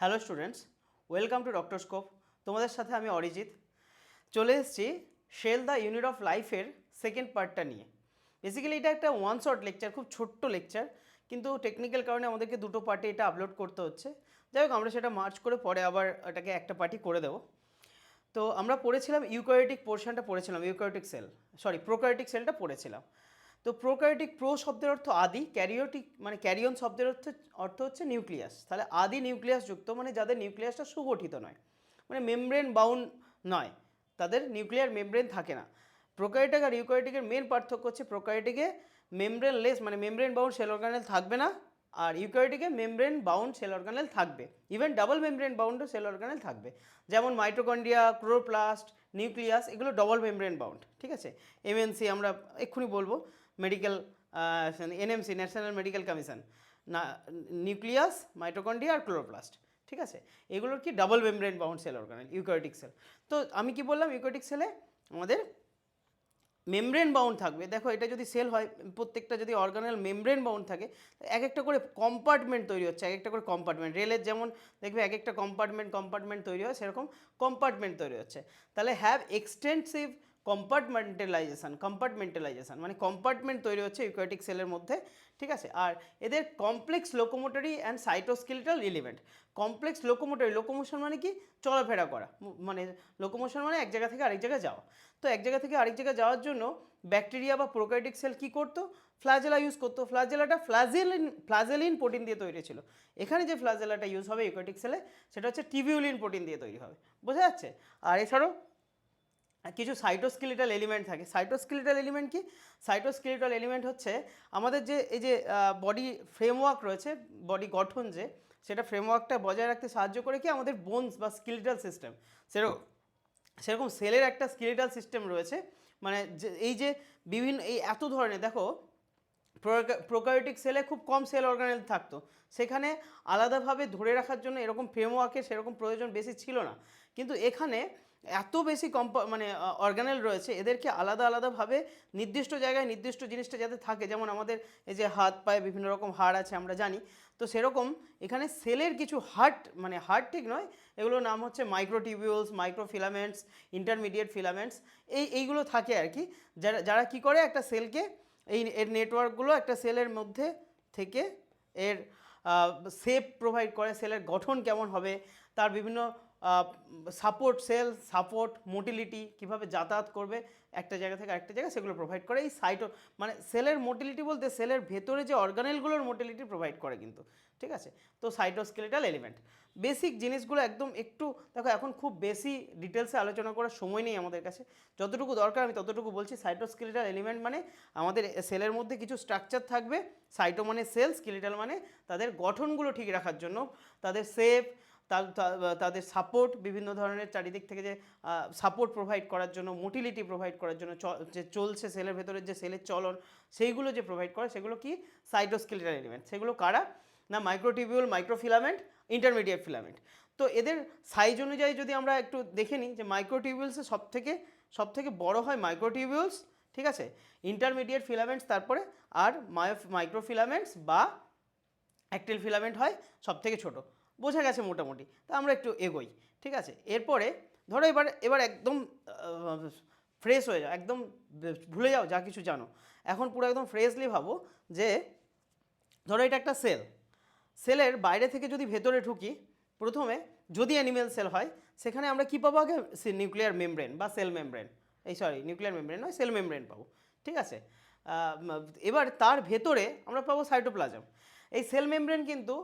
Hello students, welcome to doctor scope. তোমাদের সাথে আমি অরিজিৎ চলে এসেছি শেল দ্য ইউনিট অফ লাইফের সেকেন্ড পার্টটা নিয়ে। বেসিক্যালি এটা একটা ওয়ান শট লেকচার, খুব ছোট্ট লেকচার, কিন্তু টেকনিক্যাল কারণে আমাদেরকে দুটো পার্টে এটা আপলোড করতে হচ্ছে। যাই হোক, আমরা সেটা মার্চ করে পরে আবার এটাকে একটা পার্টি করে দেবো। তো আমরা পড়েছিলাম ইউক্যারিওটিক পোর্শনটা পড়েছিলাম, ইউক্যারিওটিক সেল, সরি প্রোক্যারিওটিক সেলটা পড়েছিলাম। তো প্রোক্যারিওটিক, প্রো শব্দের অর্থ আদি, ক্যারিওটিক মানে ক্যারিয়ন শব্দের অর্থ হচ্ছে নিউক্লিয়াস। তাহলে আদি নিউক্লিয়াস যুক্ত মানে যাদের নিউক্লিয়াসটা সুগঠিত নয়, মানে মেমব্রেন বাউন্ড নয়, তাদের নিউক্লিয়ার মেমব্রেন থাকে না। প্রোক্যারিওটিক আর ইউক্যারিওটিকের মেন পার্থক্য হচ্ছে প্রোক্যারিওটিকে মেমব্রেন লেস মানে মেমব্রেন বাউন্ড সেল অর্গানেল থাকবে না, আর ইউক্যারিওটিকে মেমব্রেন বাউন্ড সেল অর্গানেল থাকবে, ইভেন ডাবল মেমব্রেন বাউন্ডও সেল অর্গানেল থাকবে। যেমন মাইটোকন্ড্রিয়া, ক্লোরোপ্লাস্ট, নিউক্লিয়াস, এগুলো ডবল মেমব্রেন বাউন্ড, ঠিক আছে। এমএনসি আমরা এক্ষুনি বলবো, medical NMC, national medical commission, না নিউক্লিয়াস, মাইটোকন্ড্রিয়া আর ক্লোরোপ্লাস্ট, ঠিক আছে। এগুলোর কি double membrane bound cell organelle eukaryotic cell. তো আমি কি বললাম, ইউক্যারিওটিক সেলে আমাদের মেমব্রেন বাউন্ড থাকবে। দেখো, এটা যদি সেল হয়, প্রত্যেকটা যদি অর্গানেল মেমব্রেন বাউন্ড থাকে, এক একটা করে কম্পার্টমেন্ট তৈরি হচ্ছে, এক একটা করে কম্পার্টমেন্ট। রেলের যেমন দেখবে এক একটা কম্পার্টমেন্ট তৈরি হয়, সেরকম কম্পার্টমেন্ট তৈরি হচ্ছে। তাহলে হ্যাভ এক্সটেন্সিভ কম্পার্টমেন্টালাইজেশন মানে কম্পার্টমেন্ট তৈরি হচ্ছে ইউক্যারিওটিক সেলের মধ্যে, ঠিক আছে। আর এদের complex locomotory and cytoskeletal element. Complex locomotory, locomotion মানে কি, চলাফেরা করা, মানে লোকোমোশন মানে এক জায়গা থেকে আরেক জায়গায় যাওয়া। তো এক জায়গা থেকে আরেক জায়গায় যাওয়ার জন্য ব্যাকটেরিয়া বা প্রোক্যারিওটিক সেল কী করতো, ফ্ল্যাজেলা ইউজ করতো। ফ্ল্যাজেলাটা ফ্ল্যাজেলিন প্রোটিন দিয়ে তৈরি ছিল। এখানে যে ফ্ল্যাজেলাটা ইউজ হবে ইউক্যারিওটিক সেলে, সেটা হচ্ছে টিবিউলিন প্রোটিন দিয়ে তৈরি হবে, বোঝা যাচ্ছে। আর এছাড়াও কিছু সাইটোস্কেলিটাল এলিমেন্ট থাকে। সাইটোস্কেলিটাল এলিমেন্ট কি? সাইটোস্কেলিটাল এলিমেন্ট হচ্ছে আমাদের যে এই যে বডি ফ্রেমওয়ার্ক রয়েছে, বডি গঠন যে, সেটা ফ্রেমওয়ার্কটা বজায় রাখতে সাহায্য করে কি আমাদের বোনস বা স্কেলিটাল সিস্টেম। সেরকম সেলের একটা স্কেলিটাল সিস্টেম রয়েছে, মানে এই যে বিভিন্ন এই এত ধরনের, দেখো প্রোক্যারিওটিক সেলে খুব কম সেল অর্গানেল থাকতো, সেখানে আলাদাভাবে ধরে রাখার জন্য এরকম ফ্রেমওয়ার্কের সেরকম প্রয়োজন বেশি ছিল না। কিন্তু এখানে এত বেশি মানে অর্গানেল রয়েছে, এদেরকে আলাদা আলাদাভাবে নির্দিষ্ট জায়গায় নির্দিষ্ট জিনিসটা যাতে থাকে, যেমন আমাদের এই যে হাত পায়ে বিভিন্ন রকম হাড় আছে আমরা জানি, তো সেরকম এখানে সেলের কিছু হার্ট, মানে হার্ট ঠিক নয়, এগুলোর নাম হচ্ছে মাইক্রোটিবিউলস, মাইক্রোফিলামেন্টস, ইন্টারমিডিয়েট ফিলামেন্টস, এইগুলো থাকে আর কি, যারা যারা কী করে একটা সেলকে, এর নেটওয়ার্কগুলো একটা সেলের মধ্যে থেকে এর শেপ প্রোভাইড করে, সেলের গঠন কেমন হবে, তার বিভিন্ন সাপোর্ট মোটিলিটি, কীভাবে যাতায়াত করবে একটা জায়গা থেকে আরেকটা জায়গায়, সেগুলো প্রোভাইড করে এই মানে সেলের মোটিলিটি বলতে সেলের ভেতরে যে অর্গানেলগুলোর মোটিলিটি প্রোভাইড করে কিন্তু, ঠিক আছে। তো সাইটোস্কেলিটাল এলিমেন্ট, বেসিক জিনিসগুলো একদম একটু দেখো, এখন খুব বেশি ডিটেলসে আলোচনা করার সময় নেই আমাদের কাছে, যতটুকু দরকার আমি ততটুকু বলছি। সাইটোস্কেলিটাল এলিমেন্ট মানে আমাদের সেলের মধ্যে কিছু স্ট্রাকচার থাকবে, সাইটো মানে সেল, স্কেলিটাল মানে তাদের গঠনগুলো ঠিক রাখার জন্য, তাদের শেপ, তাদের সাপোর্ট, বিভিন্ন ধরনের চারিদিক থেকে যে সাপোর্ট প্রোভাইড করার জন্য, মোটিলিটি প্রোভাইড করার জন্য, যে চলছে সেলের ভেতরে যে সেলের চলন, সেইগুলো যে প্রোভাইড করে, সেগুলো কি সাইটোস্কেলিটাল এলিমেন্ট। সেগুলো কারা না, মাইক্রোটিবিউল, মাইক্রোফিলামেন্ট, ইন্টারমিডিয়েট ফিলামেন্ট। তো এদের সাইজ অনুযায়ী যদি আমরা একটু দেখে নিই, যে মাইক্রোটিবিউলসে সব থেকে বড় হয় মাইক্রোটিবিউলস, ঠিক আছে, ইন্টারমিডিয়েট ফিলামেন্টস, তারপরে আর মাইক্রোফিলামেন্টস বা অ্যাক্টিল ফিলামেন্ট হয় সব থেকে ছোটো, বোঝা গেছে মোটামুটি। তা আমরা একটু এগোই, ঠিক আছে। এরপরে ধরো এবার একদম ফ্রেশ হয়ে যাও, একদম ভুলে যাও যা কিছু জানো, এখন পুরো একদম ফ্রেশলি ভাবো যে ধরো এটা একটা সেলের বাইরে থেকে যদি ভেতরে ঢুকি, প্রথমে যদি অ্যানিমেল সেল হয়, সেখানে আমরা কী পাবো আগে, নিউক্লিয়ার মেমব্রেন বা সেল মেমব্রেন, নিউক্লিয়ার মেমব্রেন নয়, সেল মেমব্রেন পাবো, ঠিক আছে। এবার তার ভেতরে আমরা পাবো সাইটোপ্লাজম। এই সেল মেমব্রেন কিন্তু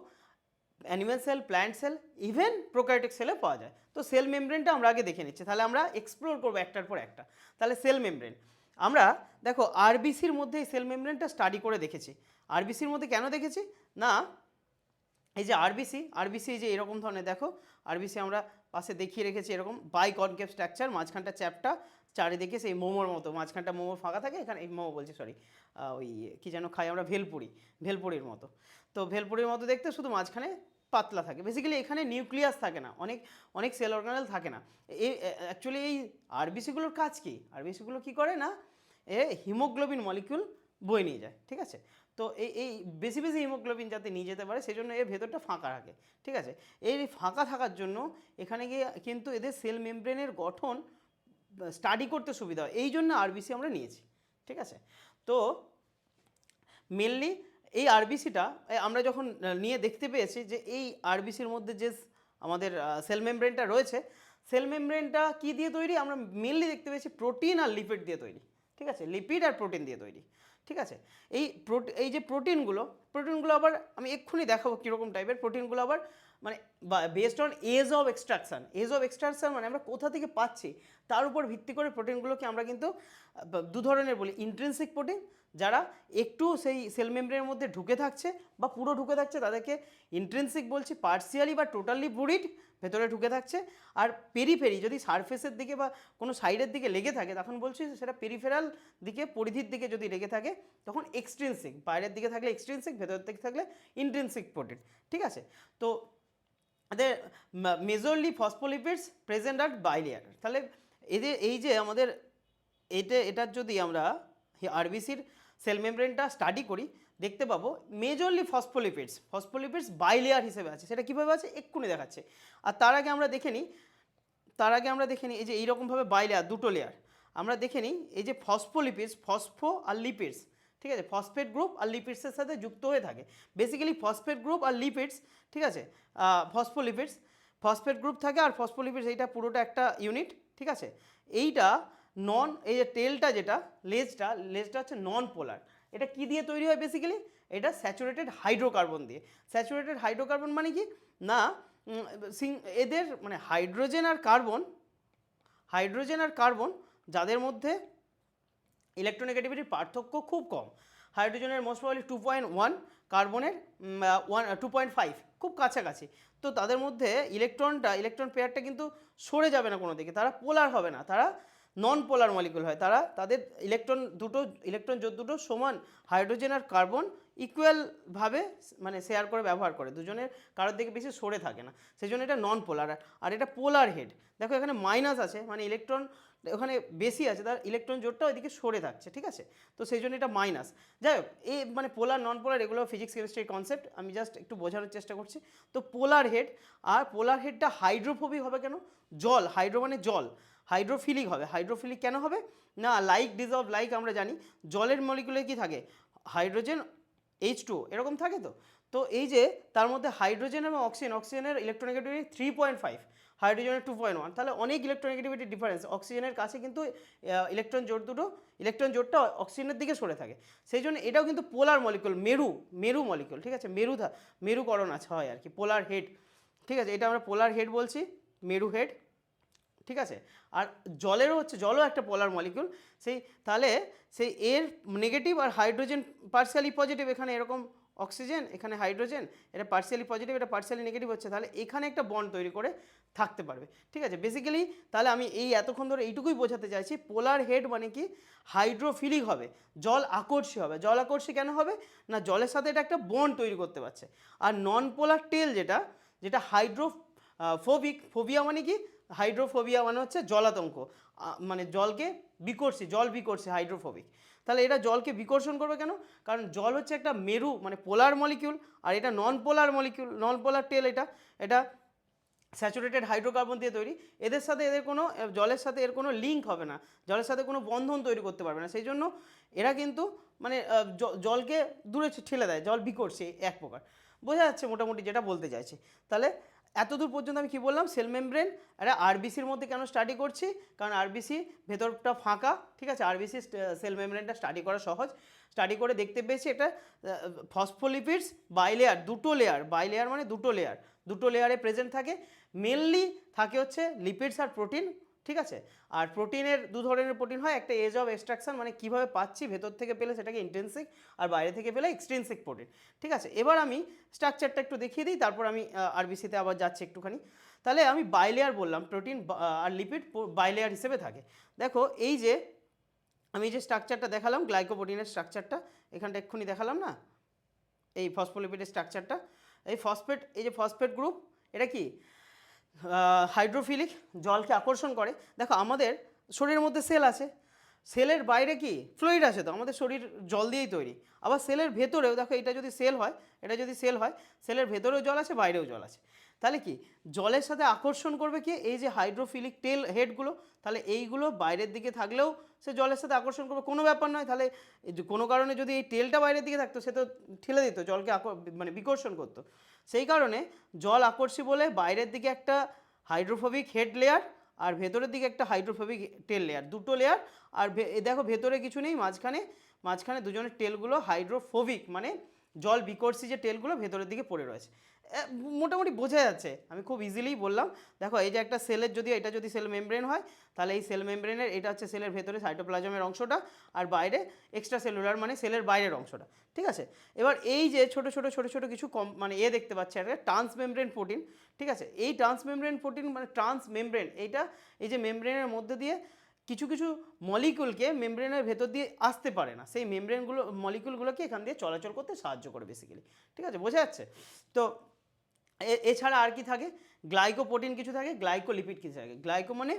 animal cell, plant cell, even prokaryotic সেলে পাওয়া যায়। তো সেল মেমব্রেনটা আমরা আগে দেখে নিচ্ছি, তাহলে আমরা এক্সপ্লোর করবো একটার পর একটা। তাহলে সেল মেমব্রেন, আমরা দেখো আরবিসির মধ্যে এই সেল মেমব্রেনটা স্টাডি করে দেখেছি। আরবিসির মধ্যে কেন দেখেছি না, এই যে আরবিসি যে এরকম ধরনের, দেখো আরবিসি আমরা পাশে দেখিয়ে রেখেছি, এরকম বাই কনকেভ স্ট্রাকচার, মাঝখানটা চ্যাপটা, চারিদিকে সেই মোমোর মতো, মাঝখানটা মোমো ফাঁকা থাকে, এখানে এই মোমো বলছি সরি, ওই কী যেন খাই আমরা, ভেলপুরির মতো। তো ভেলপুরির মতো দেখতে, শুধু মাঝখানে পাতলা থাকে। বেসিক্যালি এখানে নিউক্লিয়াস থাকে না, অনেক সেল অর্গানেল থাকে না। অ্যাকচুয়ালি এই আরবিসিগুলোর কাজ কি, আরবিসিগুলো কী করে না, হিমোগ্লোবিন মলিকিউল বয়ে নিয়ে যায়, ঠিক আছে। তো এই বেশি বেশি হিমোগ্লোবিন যাতে নিয়ে যেতে পারে সেই জন্য এর ভেতরটা ফাঁকা রাখে, ঠিক আছে। এই ফাঁকা থাকার জন্য এখানে গিয়ে কিন্তু এদের সেল মেমব্রেনের গঠন স্টাডি করতে সুবিধা হয়, এই জন্য আরবিসি আমরা নিয়েছি, ঠিক আছে। তো মেনলি এই আরবিসিটা আমরা যখন নিয়ে দেখতে পেয়েছি যে এই আরবিসির মধ্যে যে আমাদের সেল মেমব্রেনটা রয়েছে, সেল মেমব্রেনটা কী দিয়ে তৈরি, আমরা মেনলি দেখতে পেয়েছি প্রোটিন আর লিপিড দিয়ে তৈরি, ঠিক আছে, লিপিড আর প্রোটিন দিয়ে তৈরি, ঠিক আছে। এই যে প্রোটিনগুলো আবার আমি এক্ষুনি দেখাবো কীরকম টাইপের প্রোটিনগুলো আবার, মানে based on age of extraction মানে আমরা কোথা থেকে পাচ্ছি তার উপর ভিত্তি করে প্রোটিনগুলোকে আমরা কিন্তু দু ধরনের বলি, ইন্ট্রিনসিক প্রোটিন যারা একটু সেই সেল মেমব্রেনের মধ্যে ঢুকে থাকছে বা পুরো ঢুকে থাকছে তাদেরকে ইন্ট্রিনসিক বলছি, পার্সিয়ালি বা টোটালি বুরিড ভেতরে ঢুকে থাকছে, আর পেরিফেরি যদি সারফেসের দিকে বা কোনো সাইডের দিকে লেগে থাকে তখন বলছি সেটা পেরিফেরাল দিকে, পরিধির দিকে যদি লেগে থাকে তখন এক্সট্রিনসিক, বাইরের দিকে থাকলে এক্সট্রিনসিক, ভেতরের দিকে থাকলে ইন্ট্রিনসিক প্রোটিন, ঠিক আছে। তো এদের মেজরলি ফসফোলিপিডস প্রেজেন্ট আর বাইলেয়ার, তাহলে এদের এই যে আমাদের এটার যদি আমরা আরবিসির সেল মেমব্রেনটা স্টাডি করি দেখতে পাবো মেজরলি ফসফোলিপিডস বাইলেয়ার হিসেবে আছে। সেটা কীভাবে আছে এক্ষুনি দেখাচ্ছে। আর তার আগে আমরা দেখে নিই এই যে এইরকমভাবে বাইলেয়ার দুটো লেয়ার আমরা দেখে নিই, এই যে ফসফো আর লিপিডস, ঠিক আছে, ফসফেট গ্রুপ আর লিপিডসের সাথে যুক্ত হয়ে থাকে। বেসিক্যালি ফসফেট গ্রুপ আর লিপিডস, ঠিক আছে, ফসফেট গ্রুপ থাকে আর ফসফোলিপিডস, এইটা পুরোটা একটা ইউনিট, ঠিক আছে। এইটা এই যে টেলটা যেটা লেজটা হচ্ছে নন পোলার। এটা কি দিয়ে তৈরি হয় বেসিক্যালি, এটা স্যাচুরেটেড হাইড্রোকার্বন দিয়ে। স্যাচুরেটেড হাইড্রোকার্বন মানে কি না, এদের মানে হাইড্রোজেন আর কার্বন যাদের মধ্যে ইলেকট্রোনেগেটিভিটির পার্থক্য খুব কম। হাইড্রোজেনের মোস্ট প্রবাবলি 2.1, কার্বনের 2.5, খুব কাছাকাছি। তো তাদের মধ্যে ইলেকট্রন পেয়ারটা কিন্তু সরে যাবে না কোনো দিকে, তারা পোলার হবে না, তারা নন পোলার মলিকুল হয়। তাদের ইলেকট্রন জোট দুটো সমান, হাইড্রোজেন আর কার্বন ইকুয়ালভাবে মানে শেয়ার করে ব্যবহার করে, দুজনের কারোর দিকে বেশি সরে থাকে না, সেই জন্য এটা নন পোলার। আর এটা পোলার হেড, দেখো এখানে মাইনাস আছে মানে ইলেকট্রন ওখানে বেশি আছে, তার ইলেকট্রন জোটটা ওইদিকে সরে থাকছে, ঠিক আছে। তো সেই জন্য এটা মাইনাস। যাই হোক, এই মানে পোলার নন পোলার এগুলো ফিজিক্স কেমিস্ট্রির কনসেপ্ট, আমি জাস্ট একটু বোঝানোর চেষ্টা করছি। তো পোলার হেডটা হাইড্রোফোবিক হবে কেন, হাইড্রো মানে জল, হাইড্রোফিলিক হবে। হাইড্রোফিলিক কেন হবে না, ডিজলভ আমরা জানি জলের মলিকুলে কি থাকে, হাইড্রোজেন H2 এরকম থাকে। তো এই যে তার মধ্যে হাইড্রোজেন এবং অক্সিজেনের ইলেকট্রোনেগেটিভিটি 3.5, হাইড্রোজেনের 2.1, তাহলে অনেক ইলেকট্রোনেগেটিভিটি ডিফারেন্স। অক্সিজেনের কাছে কিন্তু ইলেকট্রন জোটটা অক্সিজেনের দিকে সরে থাকে, সেই জন্য এটাও কিন্তু পোলার মলিকুল, মেরু মলিকুল, ঠিক আছে, মেরুকরণ আছে হয় আর কি, পোলার হেড, ঠিক আছে। এটা আমরা পোলার হেড বলছি, মেরু হেড, ঠিক আছে। আর জলও একটা পোলার মলিকুল, তাহলে এর নেগেটিভ আর হাইড্রোজেন পার্সিয়ালি পজিটিভ, এখানে এরকম অক্সিজেন, এখানে হাইড্রোজেন, এটা পার্সিয়ালি পজিটিভ, এটা পার্সিয়ালি নেগেটিভ হচ্ছে, তাহলে এখানে একটা বন্ড তৈরি করে থাকতে পারবে, ঠিক আছে। বেসিক্যালি তাহলে আমি এতক্ষণ ধরে এইটুকুই বোঝাতে চাইছি, পোলার হেড মানে কি হাইড্রোফিলিক হবে, জল আকর্ষী হবে। জল আকর্ষী কেন হবে না, জলের সাথে এটা একটা বন্ড তৈরি করতে পারছে। আর নন পোলার টেল যেটা ফোবিয়া মানে কি, হাইড্রোফোবিয়া মানে হচ্ছে জলাতঙ্ক, মানে জল বিকর্ষী হাইড্রোফোবিক। তাহলে এটা জলকে বিকর্ষণ করবে কেন, কারণ জল হচ্ছে একটা মেরু মানে পোলার মলিকিউল, আর এটা নন পোলার টেল, এটা স্যাচুরেটেড হাইড্রোকার্বন দিয়ে তৈরি। জলের সাথে এর কোনো লিঙ্ক হবে না, জলের সাথে কোনো বন্ধন তৈরি করতে পারবে না, সেই জন্য এরা কিন্তু মানে জলকে দূরে ঠেলে দেয়, জল বিকর্ষী এক প্রকার। বোঝা যাচ্ছে মোটামুটি যেটা বলতে চাইছি। তাহলে এতদূর পর্যন্ত আমি কি বললাম, সেল মেমব্রেন এটা আরবিসির মধ্যে কেন স্টাডি করছি, কারণ আরবিসি ভেতরটা ফাঁকা, ঠিক আছে। আরবিসি সেল মেমব্রেনটা স্টাডি করা সহজ, স্টাডি করে দেখতে পেয়েছি এটা ফসফোলিপিডস বাইলেয়ার মানে দুটো লেয়ারে প্রেজেন্ট থাকে। মেনলি থাকে হচ্ছে লিপিডস আর প্রোটিন, ঠিক আছে। আর প্রোটিনের দু ধরনের প্রোটিন হয়, একটা এজ অফ এক্সট্রাকশন মানে কীভাবে পাচ্ছি, ভেতর থেকে পেলে সেটাকে ইন্ট্রিনসিক, আর বাইরে থেকে পেলে এক্সট্রিনসিক প্রোটিন, ঠিক আছে। এবার আমি স্ট্রাকচারটা একটু দেখিয়ে দিই, তারপর আমি আরবিসিতে আবার যাচ্ছি একটুখানি। তাহলে আমি বাইলেয়ার বললাম, প্রোটিন আর লিপিড বাইলেয়ার হিসেবে থাকে। দেখো এই যে আমি যে স্ট্রাকচারটা দেখালাম, গ্লাইকোপ্রোটিনের স্ট্রাকচারটা এখানটা এক্ষুনি দেখালাম না, এই ফসফোলিপিডের স্ট্রাকচারটা, এই যে ফসফেট গ্রুপ, এটা কি হাইড্রোফিলিক, জলকে আকর্ষণ করে। দেখো আমাদের শরীরের মধ্যে সেল আছে, সেলের বাইরে কি ফ্লুইড আছে, তো আমাদের শরীর জল দিয়েই তৈরি। আবার সেলের ভেতরেও দেখো, এটা যদি সেল হয়, এটা যদি সেল হয়, সেলের ভেতরেও জল আছে, বাইরেও জল আছে। তাহলে কি জলের সাথে আকর্ষণ করবে কি এই যে হাইড্রোফিলিক টেল হেডগুলো, তাহলে এইগুলো বাইরের দিকে থাকলেও সে জলের সাথে আকর্ষণ করবে, কোনো ব্যাপার নয়। তাহলে কোনো কারণে যদি এই টেলটা বাইরের দিকে থাকতো, সে তো ঠেলে দিত জলকে, মানে বিকর্ষণ করতো। সেই কারণে জল আকর্ষী বলে বাইরের দিকে একটা হাইড্রোফোবিক হেড লেয়ার আর ভেতরের দিকে একটা হাইড্রোফোবিক টেল লেয়ার, দুটো লেয়ার। আর দেখো ভেতরে কিছু নেই, মাঝখানে মাঝখানে দুজনের টেলগুলো হাইড্রোফোবিক, মানে জল বিকর্ষী যে টেলগুলো ভেতরের দিকে পড়ে রয়েছে। মোটামুটি বোঝা যাচ্ছে, আমি খুব ইজিলি বললাম। দেখো এই যে একটা সেলের যদি এটা যদি সেল মেমব্রেন হয়, তাহলে এই সেল মেমব্রেনের এটা হচ্ছে সেলের ভেতরে সাইটোপ্লাজমের অংশটা, আর বাইরে এক্সট্রা সেলুলার মানে সেলের বাইরের অংশটা, ঠিক আছে। এবার এই যে ছোট ছোট ছোট ছোট কিছু মানে দেখতে পাচ্ছি একটা ট্রান্স মেমব্রেন প্রোটিন, ঠিক আছে। এই ট্রান্স মেমব্রেন প্রোটিন মানে ট্রান্স মেমব্রেন, এইটা এই যে মেমব্রেনের মধ্যে দিয়ে কিছু কিছু মলিকুলকে মেমব্রেনের ভেতর দিয়ে আসতে পারে না, সেই মেমব্রেনগুলো মলিকুলগুলোকে এখান দিয়ে চলাচল করতে সাহায্য করে বেসিক্যালি, ঠিক আছে, বোঝা যাচ্ছে। তো এছাড়া আর কি থাকে, গ্লাইকোপ্রোটিন কিছু থাকে, গ্লাইকোলিপিড কিছু থাকে। গ্লাইকো মানে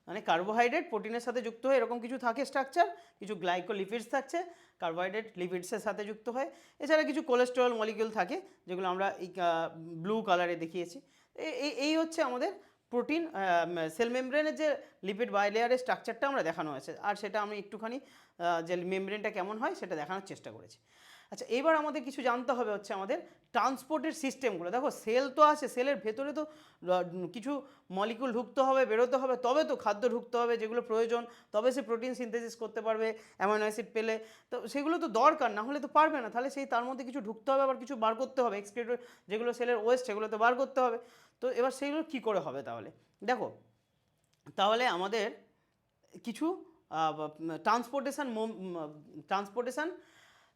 মানে কার্বোহাইড্রেট প্রোটিনের সাথে যুক্ত হয় এরকম কিছু থাকে স্ট্রাকচার, কিছু গ্লাইকোলিপিডস থাকছে কার্বোহাইড্রেট লিপিডসের সাথে যুক্ত হয়। এছাড়া কিছু কোলেস্টেরল মলিকিউল থাকে যেগুলো আমরা এই ব্লু কালারে দেখিয়েছি। এই হচ্ছে আমাদের প্রোটিন সেল মেমব্রেনের যে লিপিড বাইলেয়ারের স্ট্রাকচারটা আমরা দেখানো হয়েছে, আর সেটা আমি একটুখানি যে মেমব্রেনটা কেমন হয় সেটা দেখানোর চেষ্টা করেছি। আচ্ছা, এবার আমাদের কিছু জানতে হবে হচ্ছে আমাদের ট্রান্সপোর্টের সিস্টেমগুলো। দেখো সেল তো আছে, সেলের ভেতরে তো কিছু মলিকুল ঢুকতে হবে, বেরোতে হবে, তবে তো খাদ্য ঢুকতে হবে যেগুলো প্রয়োজন, তবে সে প্রোটিন সিনথেসিস করতে পারবে অ্যামাইনো অ্যাসিড পেলে। তো সেগুলো তো দরকার, না হলে তো পারবে না। তাহলে সেই তার মধ্যে কিছু ঢুকতে হবে, আবার কিছু বার করতে হবে, এক্সক্রিটর যেগুলো সেলের ওয়েস্ট সেগুলো তো বার করতে হবে। তো এবার সেগুলো কী করে হবে তাহলে দেখো, তাহলে আমাদের কিছু ট্রান্সপোর্টেশন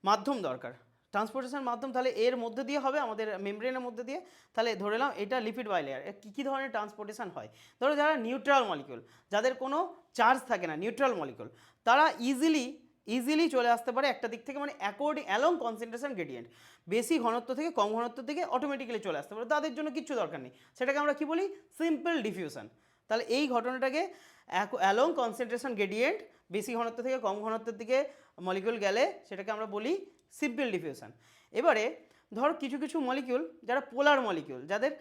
মাধ্যম দরকার। ট্রান্সপোর্টেশন মাধ্যম তাহলে এর মধ্যে দিয়ে হবে আমাদের মেমব্রেনের মধ্যে দিয়ে। তাহলে ধরে নাও এটা লিপিড বাইলেয়ার, কী কী ধরনের ট্রান্সপোর্টেশন হয়? ধরো যারা নিউট্রাল মলিকিউল, যাদের কোনো চার্জ থাকে না, নিউট্রাল মলিকিউল, তারা ইজিলি চলে আসতে পারে একটা দিক থেকে, মানে অ্যালং কনসেন্ট্রেশন গ্রেডিয়েন্ট, বেশি ঘনত্ব থেকে কম ঘনত্ব থেকে অটোমেটিক্যালি চলে আসতে পারে, তাদের জন্য কিচ্ছু দরকার নেই। সেটাকে আমরা কি বলি? Simple diffusion. তাহলে এই ঘটনাটাকে অ্যালং কনসেন্ট্রেশন গ্রেডিয়েন্ট, বেশি ঘনত্ব থেকে কম ঘনত্বের দিকে মলিকিউল গেলে সেটাকে আমরা বলি সিম্পল ডিফিউশন। এবারে ধরো কিছু কিছু মলিকিউল যারা পোলার মলিকিউল, যাদের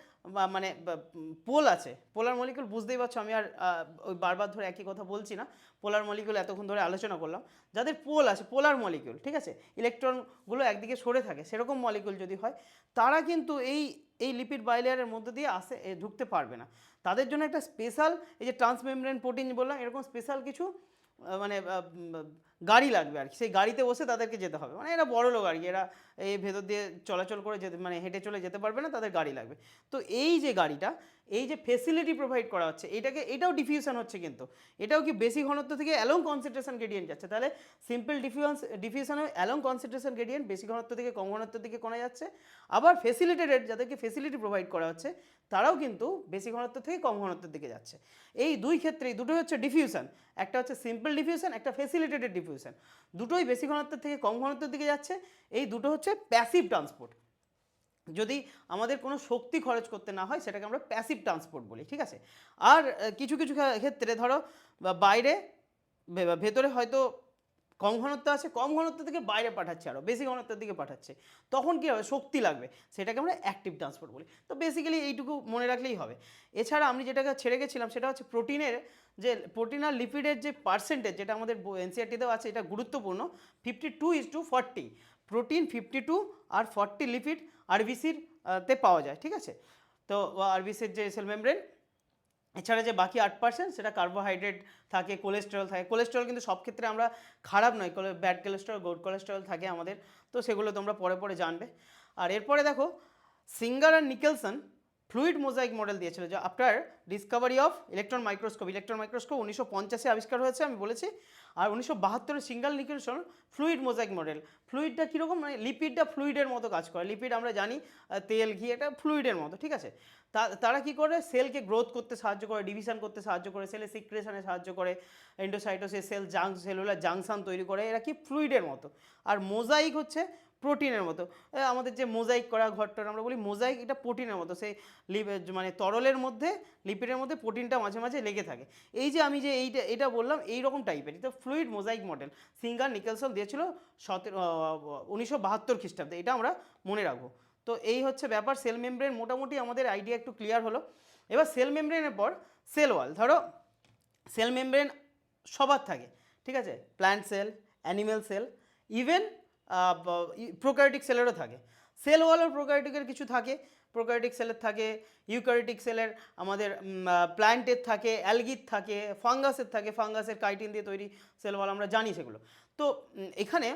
মানে পোল আছে, পোলার মলিকিউল বুঝতেই পারছো, আমি আর ওই বারবার ধরে একই কথা বলছি না, পোলার মলিকিউল এতক্ষণ ধরে আলোচনা করলাম। যাদের পোল আছে, পোলার মলিকিউল, ঠিক আছে, ইলেকট্রনগুলো একদিকে সরে থাকে, সেরকম মলিকিউল যদি হয়, তারা কিন্তু এই লিপিড বাইলেয়ারের মধ্যে দিয়ে ঢুকতে পারবে না। তাদের জন্য একটা স্পেশাল, এই যে ট্রান্সমেমব্রেন প্রোটিন বললাম, এরকম স্পেশাল কিছু মানে গাড়ি লাগবে আর কি, সেই গাড়িতে বসে তাদেরকে যেতে হবে। মানে এরা বড়লো গাড়ি, এরা এই ভেতর দিয়ে চলাচল করে যেতে, মানে হেঁটে চলে যেতে পারবে না, তাদের গাড়ি লাগবে। তো এই যে গাড়িটা, এই যে ফেসিলিটি প্রোভাইড করা হচ্ছে, এটাও ডিফিউশন হচ্ছে, কিন্তু এটাও কি বেশি ঘনত্ব থেকে অ্যালং কনসেন্ট্রেশন গ্রেডিয়েন্ট যাচ্ছে। তাহলে সিম্পল ডিফিউশনে অ্যালং কনসেন্ট্রেশন গ্রেডিয়েন্ট বেশি ঘনত্ব থেকে কম ঘনত্বের দিকে কমে যাচ্ছে। আবার ফেসিলিটেটেড, যাদেরকে ফেসিলিটি প্রোভাইড করা হচ্ছে, তারাও কিন্তু বেশি ঘনত্ব থেকে কম ঘনত্বের দিকে যাচ্ছে। এই দুই ক্ষেত্রেই দুটোই হচ্ছে ডিফিউশন, একটা হচ্ছে সিম্পল ডিফিউশন, একটা ফেসিলিটেটেড ডিফিউশন। দুটোই বেশি ঘনত্বের থেকে কম ঘনত্বের দিকে যাচ্ছে। এই দুটো হচ্ছে প্যাসিভ ট্রান্সপোর্ট। যদি আমাদের কোনো শক্তি খরচ করতে না হয়, সেটাকে আমরা প্যাসিভ ট্রান্সপোর্ট বলি, ঠিক আছে। আর কিছু কিছু ক্ষেত্রে ধরো বাইরে ভেতরে হয়তো কম ঘনত্ব আছে, কম ঘনত্ব থেকে বাইরে পাঠাচ্ছে, আরও বেশি ঘনত্বের দিকে পাঠাচ্ছে, তখন কী হবে? শক্তি লাগবে, সেটাকে আমরা অ্যাক্টিভ ট্রান্সপোর্ট বলি। তো বেসিক্যালি এইটুকু মনে রাখলেই হবে। এছাড়া আমি যেটাকে ছেড়ে গেছিলাম সেটা হচ্ছে প্রোটিনের, যে প্রোটিন আর লিপিডের যে পার্সেন্টেজ, যেটা আমাদের এনসিইআরটিতেও আছে, এটা গুরুত্বপূর্ণ। 52:40 প্রোটিন, 52 আর 40 লিপিড আরবিসির তে পাওয়া যায়, ঠিক আছে। তো আরবিসির যে সেল মেমব্রেন, এছাড়া যে বাকি 8% সেটা কার্বোহাইড্রেট থাকে, কোলেস্টেরল থাকে। কোলেস্টেরল কিন্তু সব ক্ষেত্রে আমরা খারাপ নয়, ব্যাড কোলেস্টেরল, গুড কোলেস্টেরল থাকে আমাদের, তো সেগুলো তোমরা পরে পরে জানবে। আর এরপরে দেখো, সিঙ্গার আর নিকেলসন ফ্লুইড মোজাইক মডেল দিয়েছিল, যে after discovery of electron microscope. 1950 আবিষ্কার হয়েছে আমি বলেছি। আর 1972 Singer Nicolson fluid mosaic model. ফ্লুইডটা কীরকম? মানে লিপিডটা ফ্লুইডের মতো কাজ করে। লিপিড আমরা জানি তেল, ঘি, এটা ফ্লুইডের মতো, ঠিক আছে। তারা কি করে? সেলকে গ্রোথ করতে সাহায্য করে, ডিভিশন করতে সাহায্য করে, সেলের সিক্রেশনে সাহায্য করে, এন্ডোসাইটোসিস, সেলুলার জাংশন তৈরি করে, এরা কি ফ্লুইডের মতো। আর মোজাইক হচ্ছে প্রোটিনের মতো। আমাদের যে মোজাইক করা ঘরটার আমরা বলি মোজাইক, এটা প্রোটিনের মতো, সেই মানে তরলের মধ্যে লিপিডের মধ্যে প্রোটিনটা মাঝে মাঝে লেগে থাকে। এই যে আমি যে এটা বললাম এইরকম টাইপের, এটা ফ্লুইড মোজাইক মডেল সিঙ্গার নিকেলসন দিয়েছিল 1972 খ্রিস্টাব্দে, এটা আমরা মনে রাখবো। তো এই হচ্ছে ব্যাপার, সেল মেমব্রেন মোটামুটি আমাদের আইডিয়া একটু ক্লিয়ার হলো। এবার সেল মেমব্রেনের পর সেল ওয়াল। ধরো সেল মেমব্রেন সবার থাকে, ঠিক আছে, plant cell, animal cell, even prokaryotic সেলেরও থাকে। সেল ওয়াল আর প্রোক্যারিওটিকের কিছু থাকে, প্রোক্যারিওটিক সেলের থাকে, ইউক্যারিওটিক সেলের আমাদের প্ল্যান্টের থাকে, অ্যালগির থাকে, ফাঙ্গাসের থাকে, ফাঙ্গাসের কাইটিন দিয়ে তৈরি সেল ওয়াল আমরা জানি সেগুলো। তো এখানে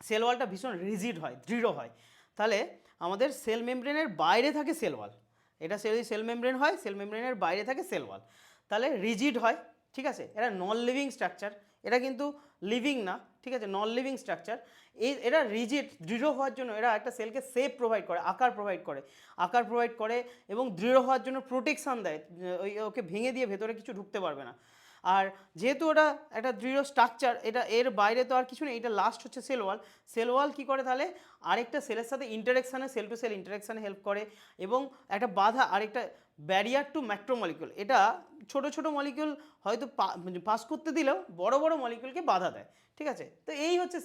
সেল ওয়ালটা ভীষণ রিজিড হয়, দৃঢ় হয়। তাহলে আমাদের সেল মেমব্রেনের বাইরে থাকে সেল ওয়াল, এটা সেল মেমব্রেন হয়, সেল মেমব্রেনের বাইরে থাকে সেল ওয়াল, তাহলে রিজিড হয়, ঠিক আছে। এরা নন লিভিং স্ট্রাকচার, এরা কিন্তু লিভিং না, ঠিক আছে, নন লিভিং স্ট্রাকচার। এরা রিজিড, দৃঢ় হওয়ার জন্য এরা একটা সেলকে শেপ প্রোভাইড করে, আকার প্রোভাইড করে এবং দৃঢ় হওয়ার জন্য প্রোটেকশান দেয়, ওকে ভেঙে দিয়ে ভেতরে কিছু ঢুকতে পারবে না। আর যেহেতু ওটা একটা দৃঢ় স্ট্রাকচার, এটা এর বাইরে তো আর কিছু নেই, এটা লাস্ট হচ্ছে সেল ওয়াল। সেল ওয়াল কী করে তাহলে আরেকটা সেলের সাথে ইন্টারেকশানে, সেল টু সেল ইন্টারেকশানে হেল্প করে এবং একটা বাধা, আরেকটা ব্যারিয়ার টু ম্যাক্রোমলিকিউল, এটা ছোট ছোট মলিকিউল হয়তো পাস করতে দিলেও বড় বড় মলিকিউলকে বাধা দেয়, ঠিক আছে। তো এই হচ্ছে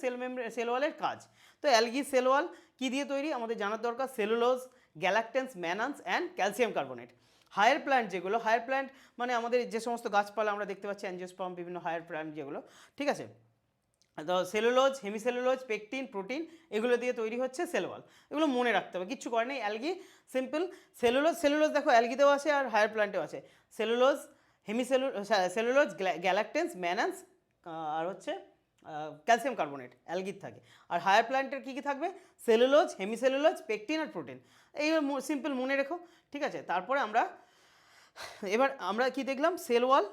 সেল ওয়ালের কাজ। তো অ্যালগি সেল ওয়াল কী দিয়ে তৈরি আমাদের জানার দরকার, cellulose, galactans, mannans and calcium carbonate. Higher plant যেগুলো, হায়ার প্ল্যান্ট মানে আমাদের যে সমস্ত গাছপালা আমরা দেখতে পাচ্ছি, অ্যাঞ্জিওস্পার্ম, বিভিন্ন হায়ার প্ল্যান্ট যেগুলো, ঠিক আছে, তো সেলুলোজ, হেমিসেলুলোজ, পেকটিন, প্রোটিন, এগুলো দিয়ে তৈরি হচ্ছে সেল ওয়াল। এগুলো মনে রাখতে হবে, কিচ্ছু করে নেই। অ্যালগি সিম্পল, সেলুলোজ দেখো অ্যালগিতেও আছে আর হায়ার প্ল্যান্টেও আছে। সেলুলোজ, সেলুলোজ, গ্যালাকটেন্স, ম্যানান্স আর হচ্ছে ক্যালসিয়াম কার্বনেট অ্যালগির থাকে। আর হায়ার প্ল্যান্টের কী কী থাকবে, সেলুলোজ, হেমিসেলুলোজ, পেকটিন আর প্রোটিন। এই সিম্পল মনে রেখো, ঠিক আছে। তারপরে এবার আমরা কি দেখলাম, সেল ওয়াল,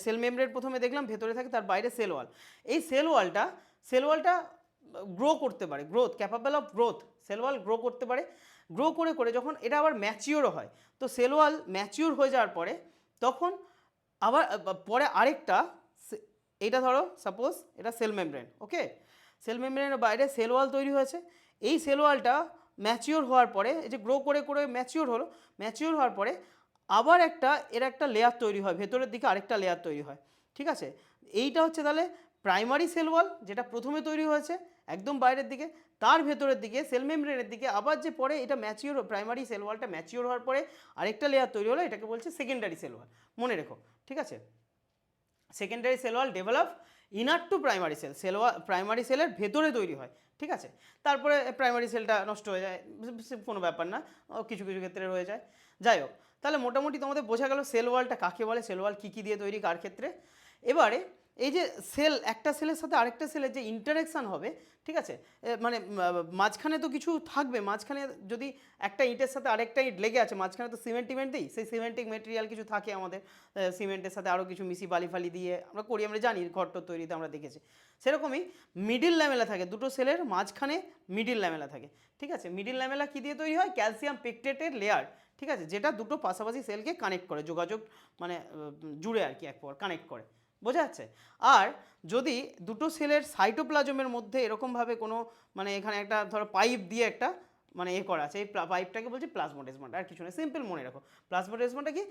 সেল মেমব্রেন প্রথমে দেখলাম ভেতরে থাকে, তার বাইরে সেল ওয়াল। এই সেল ওয়ালটা গ্রো করতে পারে, growth, capable of growth, cell wall grow করতে পারে। গ্রো করে করে যখন এটা আবার ম্যাচিওরও হয়, তো সেল ওয়াল ম্যাচিওর হয়ে যাওয়ার পরে তখন আবার পরে আরেকটা, এটা ধরো সাপোজ এটা সেল মেমব্রেন, ওকে, সেল মেমব্রেনের বাইরে সেল ওয়াল তৈরি হয়েছে। এই সেল ওয়ালটা ম্যাচিওর হওয়ার পরে, এই যে গ্রো করে করে ম্যাচিওর হলো, ম্যাচিওর হওয়ার পরে আবার এর একটা লেয়ার তৈরি হয়, ভেতরের দিকে আরেকটা লেয়ার তৈরি হয়, ঠিক আছে। এইটা হচ্ছে তাহলে প্রাইমারি সেল ওয়াল, যেটা প্রথমে তৈরি হয়েছে একদম বাইরের দিকে, তার ভেতরের দিকে সেল মেমব্রেনের দিকে আবার যে পরে এটা ম্যাচিওর, প্রাইমারি সেল ওয়ালটা ম্যাচিওর হওয়ার পরে আরেকটা লেয়ার তৈরি হলো, এটাকে বলছে সেকেন্ডারি সেল ওয়াল, মনে রেখো, ঠিক আছে। Secondary cell wall develop inner to primary cell, primary সেলের ভেতরে তৈরি হয়, ঠিক আছে। তারপরে প্রাইমারি সেলটা নষ্ট হয়ে যায়, কোনো ব্যাপার না, কিছু কিছু ক্ষেত্রে রয়ে যায়। যাই হোক, তাহলে মোটামুটি তোমাদের বোঝা গেল সেল ওয়ালটা কাকে বলে, সেল ওয়াল কী কী দিয়ে তৈরি, কার ক্ষেত্রে। এবারে এই যে সেল, একটা সেলের সাথে আরেকটা সেলের যে ইন্টারেকশান হবে, ঠিক আছে, মানে মাঝখানে তো কিছু থাকবে, মাঝখানে যদি একটা ইটের সাথে আরেকটা ইট লেগে আছে, মাঝখানে তো সিমেন্ট দিই, সেই সিমেন্টিক মেটেরিয়াল কিছু থাকে আমাদের, সিমেন্টের সাথে আরও কিছু মিশি বালি ফালি দিয়ে আমরা করি, আমরা জানি ঘরটর তৈরিতে আমরা দেখেছি। সেরকমই মিডিল ল্যামেলা থাকে, দুটো সেলের মাঝখানে মিডিল ল্যামেলা থাকে, ঠিক আছে। মিডিল ল্যামেলা কী দিয়ে তৈরি হয়, ক্যালসিয়াম পেকটেটের লেয়ার, ঠিক আছে, যেটা দুটো পাশাপাশি সেলকে কানেক্ট করে, যোগাযোগ মানে জুড়ে আর কি, এক প্রকার কানেক্ট করে, বোঝা যাচ্ছে। আর যদি দুটো সেলের সাইটোপ্লাজমের মধ্যে এরকমভাবে কোনো মানে এখানে একটা ধরো পাইপ দিয়ে একটা মানে করা আছে, এই পাইপটাকে বলছে প্লাজমোডেসমাটা, আর কিছু না, সিম্পল মনে রাখো। প্লাজমোডেসমাটা কি,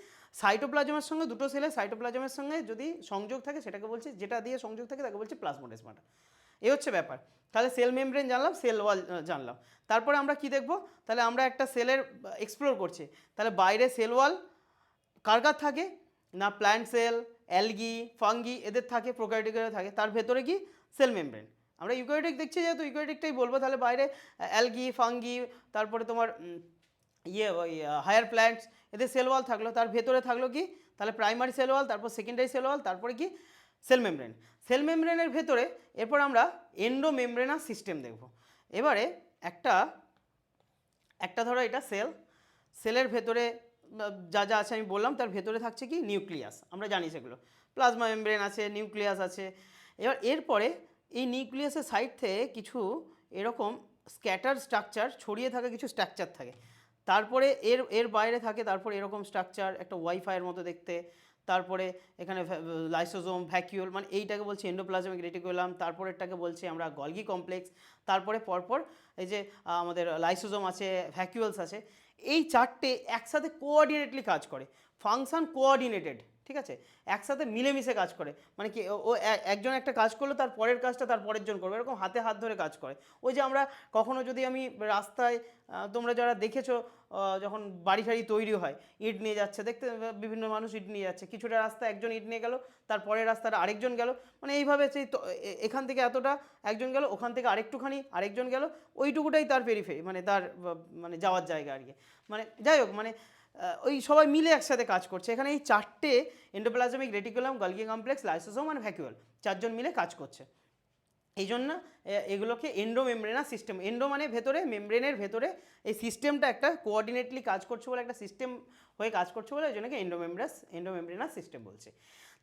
সাইটোপ্লাজমের সঙ্গে, দুটো সেলের সাইটোপ্লাজমের সঙ্গে যদি সংযোগ থাকে সেটাকে বলছে, যেটা দিয়ে সংযোগ থাকে তাকে বলছে প্লাজমোডেসমাটা। এই হচ্ছে ব্যাপার। তাহলে সেল মেমব্রেন জানলাম, সেল ওয়াল জানলাম। তারপরে আমরা কি দেখব, তাহলে আমরা একটা সেলের এক্সপ্লোর করছি, তাহলে বাইরে সেল ওয়াল কার থাকে না, প্ল্যান্ট সেল, অ্যালগি, ফাঙ্গি এদের থাকে, প্রোক্যারিওটিকের থাকে, তার ভেতরে কি সেল মেমব্রেন। আমরা ইউক্যারিওটিক দেখছি যেহেতু ইউক্যারিওটিকটাই বলবো, তাহলে বাইরে অ্যালগি, ফাঙ্গি, তারপরে তোমার ওই হায়ার প্ল্যান্টস, এদের সেল ওয়াল থাকলো, তার ভেতরে থাকলো কি, তাহলে প্রাইমারি সেল ওয়াল, তারপর সেকেন্ডারি সেল ওয়াল, তারপরে কি সেল মেমব্রেন। সেল মেমব্রেনের ভেতরে এরপর আমরা এন্ডোমেমব্রেনাস সিস্টেম দেখব। এবারে একটা ধরো এটা সেলের ভেতরে যা যা আছে আমি বললাম, তার ভেতরে থাকছে কি নিউক্লিয়াস, আমরা জানি সেগুলো, প্লাজমা মেমব্রেন আছে, নিউক্লিয়াস আছে। এবার এরপরে এই নিউক্লিয়াসের সাইড থেকে কিছু এরকম স্ক্যাটার স্ট্রাকচার, ছড়িয়ে থাকা কিছু স্ট্রাকচার থাকে, তারপরে এর বাইরে থাকে তারপর এরকম স্ট্রাকচার, একটা ওয়াইফাইয়ের মতো দেখতে, তারপরে এখানে লাইসোজোম, ভ্যাকিউল, মানে এইটাকে বলছি এন্ডোপ্লাজমিক রেটিকুলাম, তারপরেরটাকে বলছি আমরা গলগি কমপ্লেক্স, তারপরে পরপর এই যে আমাদের লাইসোজোম আছে, ভ্যাকিউলস আছে, এই চারটে একসাথে কোঅর্ডিনেটলি কাজ করে, ফাংশন কোঅর্ডিনেটেড, ঠিক আছে, একসাথে মিলেমিশে কাজ করে, মানে কি একজন একটা কাজ করলো তার পরের কাজটা তার পরের জন করবে, এরকম হাতে হাত ধরে কাজ করে। ওই যে আমরা কখনো যদি আমি রাস্তায়, তোমরা যারা দেখেছো যখন বাড়ি ঠাড়ি তৈরি হয়, ইট নিয়ে যাচ্ছে, দেখতে বিভিন্ন মানুষ ইট নিয়ে যাচ্ছে, কিছুটা রাস্তা একজন ইট নিয়ে গেল, তার পরের রাস্তাটা আরেকজন গেল, মানে এইভাবে সেই এখান থেকে এতটা একজন গেল, ওখান থেকে আরেকটুখানি আরেকজন গেল, ওইটুকুটাই তার পেরিফেরি, মানে তার মানে যাওয়ার জায়গা আর কি, মানে যাই হোক, মানে ওই সবাই মিলে একসাথে কাজ করছে। এখানে এই চারটে endoplasmic reticulum, Golgi complex, lysosome আর ভ্যাকুয়াল, চারজন মিলে কাজ করছে। এই জন্য এগুলোকে এন্ডোমেমব্রেনাস সিস্টেম, এন্ডো মানে ভেতরে, মেমব্রেনের ভেতরে এই সিস্টেমটা একটা কোঅর্ডিনেটলি কাজ করছে বলে, একটা সিস্টেম হয়ে কাজ করছে বলে, এই জন্যকে এন্ডোমেমব্রেনাস সিস্টেম বলছে।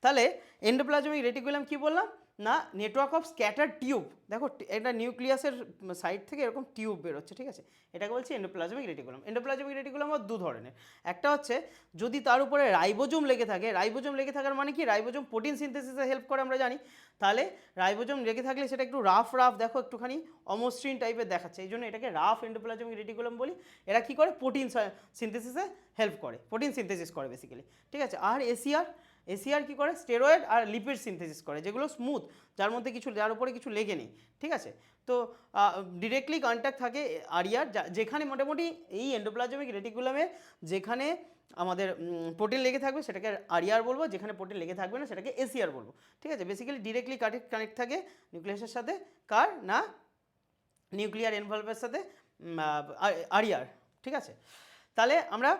তাহলে এন্ডোপ্লাজমিক রেটিকুলাম কি বললাম না, নেটওয়ার্ক অফ স্ক্যাটার টিউব, দেখো এটা নিউক্লিয়াসের সাইড থেকে এরকম টিউব বেরোচ্ছে, ঠিক আছে, এটাকে বলছি এন্ডোপ্লাজমিক রেটিকুলাম। এন্ডোপ্লাজমিক রেটিকুলাম দু ধরনের, একটা হচ্ছে যদি তার উপরে রাইবোজোম লেগে থাকে, রাইবোজোম লেগে থাকার মানে কি, রাইবোজোম প্রোটিন সিনথেসিসে হেল্প করে আমরা জানি, তাহলে রাইবোজোম লেগে থাকলে সেটা একটু রাফ দেখো একটুখানি অমসৃণ টাইপের দেখাচ্ছে, এই জন্য এটাকে রাফ এন্ডোপ্লাজমিক রেটিকুলাম বলি। এরা কি করে, প্রোটিন সিনথেসিসে হেল্প করে, প্রোটিন সিনথেসিস করে বেসিক্যালি, ঠিক আছে। আর এসিআর কি করে, স্টেরয়েড আর লিপিড সিনথেসিস করে, যেগুলো স্মুথ, যার মধ্যে কিছু, যার উপরে কিছু লেগে নেই, ঠিক আছে। তো ডিরেক্টলি কন্ট্যাক্ট থাকে আরিয়ার, যেখানে মোটামুটি এই এন্ডোপ্লাজমিক রেটিকুলামে যেখানে আমাদের প্রোটিন লেগে থাকবে সেটাকে আরিয়ার বলবো, যেখানে প্রোটিন লেগে থাকবে না সেটাকে এসিআর বলবো, ঠিক আছে। বেসিক্যালি ডিরেক্টলি কানেক্ট থাকে নিউক্লিয়াসের সাথে, কার না, নিউক্লিয়ার এনভলভের সাথে আরিয়ার, ঠিক আছে। তাহলে আমরা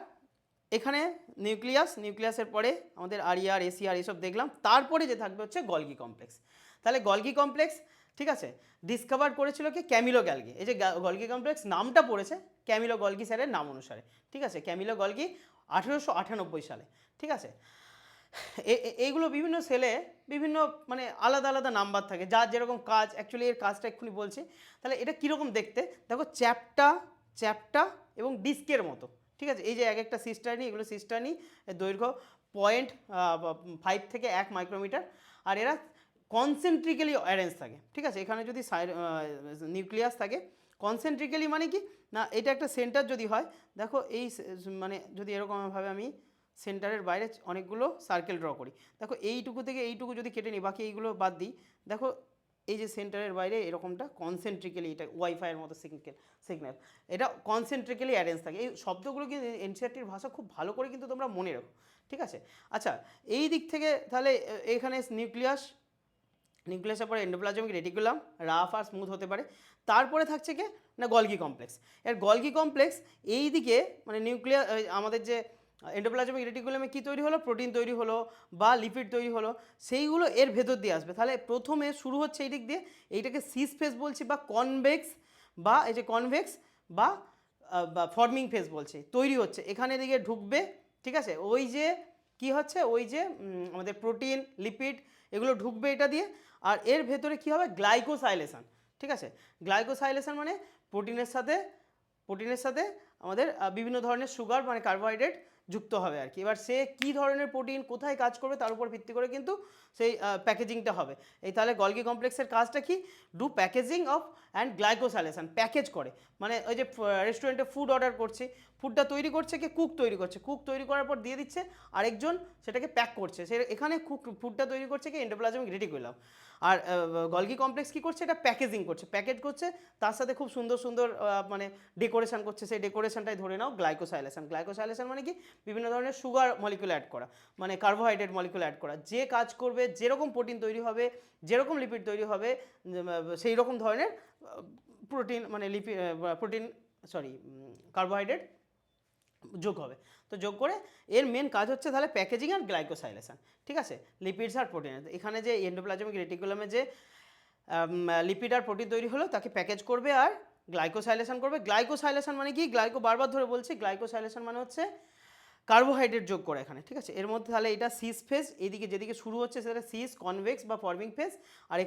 এখানে নিউক্লিয়াসের পরে আমাদের আরিয়ার, এসিআর এসব দেখলাম, তারপরে যে থাকবে হচ্ছে গলগি কমপ্লেক্স। তাহলে গলগি কমপ্লেক্স, ঠিক আছে, ডিসকভার করেছিল কি, ক্যামিলো গ্যালগি। এই যে গলগি কমপ্লেক্স নামটা পড়েছে ক্যামিলো গলগি স্যারের নাম অনুসারে, ঠিক আছে, ক্যামিলো গলগি 1898 সালে, ঠিক আছে। এইগুলো বিভিন্ন সেলে বিভিন্ন মানে আলাদা আলাদা নাম্বার থাকে, যার যেরকম কাজ, অ্যাকচুয়ালি এর কাজটা এক্ষুনি বলছি। তাহলে এটা কীরকম দেখতে, দেখো চ্যাপ্টা এবং ডিস্কের মতো, ঠিক আছে। এই যে এক একটা সিস্টার্নি, এগুলো সিস্টার্নি, দৈর্ঘ্য 0.5 থেকে 1 মাইক্রোমিটার, আর এরা কনসেন্ট্রিক্যালি অ্যারেঞ্জ থাকে, ঠিক আছে। এখানে যদি নিউক্লিয়াস থাকে কনসেন্ট্রিক্যালি, মানে কি না, এটা একটা সেন্টার যদি হয়, দেখো এই মানে যদি এরকমভাবে আমি সেন্টারের বাইরে অনেকগুলো সার্কেল ড্র করি, দেখো এইটুকু থেকে এইটুকু যদি কেটে নিই, বাকি এইগুলো বাদ দিই, দেখো এই যে সেন্টারের বাইরে এরকমটা কনসেন্ট্রিক্যালি, এটা ওয়াইফাইয়ের মতো সিগন্যাল, এটা কনসেন্ট্রিক্যালি অ্যারেঞ্জ থাকে। এই শব্দগুলো কিন্তু এনসিইআরটির ভাষা খুব ভালো করে কিন্তু তোমরা মনে রাখো, ঠিক আছে। আচ্ছা, এই দিক থেকে তাহলে এখানে নিউক্লিয়াসের পরে এন্ডোপ্লাজমিক রেটিকুলাম, রাফ আর স্মুথ হতে পারে। তারপরে থাকছে কি না, গলগি কমপ্লেক্স। এর গলগি কমপ্লেক্স এই দিকে মানে আমাদের যে এন্ডোপ্লাজমিক রেটিকুলামে কী তৈরি হলো, প্রোটিন তৈরি হলো বা লিপিড তৈরি হলো, সেইগুলো এর ভেতর দিয়ে আসবে। তাহলে প্রথমে শুরু হচ্ছে এই দিক দিয়ে, এইটাকে সিস ফেজ বলছি বা কনভেক্স, বা এই যে কনভেক্স বা ফর্মিং ফেজ বলছি, তৈরি হচ্ছে, এখানে দিকে ঢুকবে, ঠিক আছে। ওই যে কি হচ্ছে, ওই যে আমাদের প্রোটিন, লিপিড এগুলো ঢুকবে এটা দিয়ে, আর এর ভেতরে কি হবে, গ্লাইকোসাইলেশন, ঠিক আছে। গ্লাইকোসাইলেশন মানে প্রোটিনের সাথে আমাদের বিভিন্ন ধরনের সুগার মানে কার্বোহাইড্রেট যুক্ত হবে আর কি। এবার সে কী ধরনের প্রোটিন কোথায় কাজ করবে তার উপর ভিত্তি করে কিন্তু সেই প্যাকেজিংটা হবে। এই তাহলে গলগি কমপ্লেক্সের কাজটা কি, do packaging of and glycosylation, package করে, মানে ওই যে রেস্টুরেন্টে ফুড অর্ডার করছি, ফুডটা তৈরি করছে কি, কুক তৈরি করার পর দিয়ে দিচ্ছে আরেকজন, সেটাকে প্যাক করছে, সে এখানে ফুডটা তৈরি করছে কি এন্ডোপ্লাজমিক রেটিকুলাম। আর গলগি কমপ্লেক্স কী করছে, এটা প্যাকেজিং করছে, প্যাকেট করছে, তার সাথে খুব সুন্দর মানে ডেকোরেশন করছে, সেই ডেকোরেশনটাই ধরে নাও গ্লাইকোসাইলেশন মানে কি, বিভিন্ন ধরনের সুগার মলিকুল অ্যাড করা, মানে কার্বোহাইড্রেট মলিকুল অ্যাড করা, যে কাজ করবে, যেরকম প্রোটিন তৈরি হবে, যেরকম লিপিড তৈরি হবে, সেই রকম ধরনের প্রোটিন মানে কার্বোহাইড্রেট যোগ হবে। তো যোগ করে এর মেন কাজ হচ্ছে তাহলে প্যাকেজিং আর গ্লাইকোসাইলেশন, ঠিক আছে, লিপিডস আর প্রোটিন। এখানে যে এন্ডোপ্লাজমিক রেটিকুলামে যে লিপিড আর প্রোটিন তৈরি হলো তাকে প্যাকেজ করবে আর গ্লাইকোসাইলেশন করবে। গ্লাইকোসাইলেশন মানে কি, বারবার ধরে বলছি, গ্লাইকোসাইলেশন মানে হচ্ছে কার্বোহাইড্রেট যোগ করা এখানে, ঠিক আছে। এর মধ্যে তাহলে এটা সিস ফেজ, এইদিকে যেদিকে শুরু হচ্ছে সেটা সিস, কনভেক্স বা ফর্মিং ফেজ, আর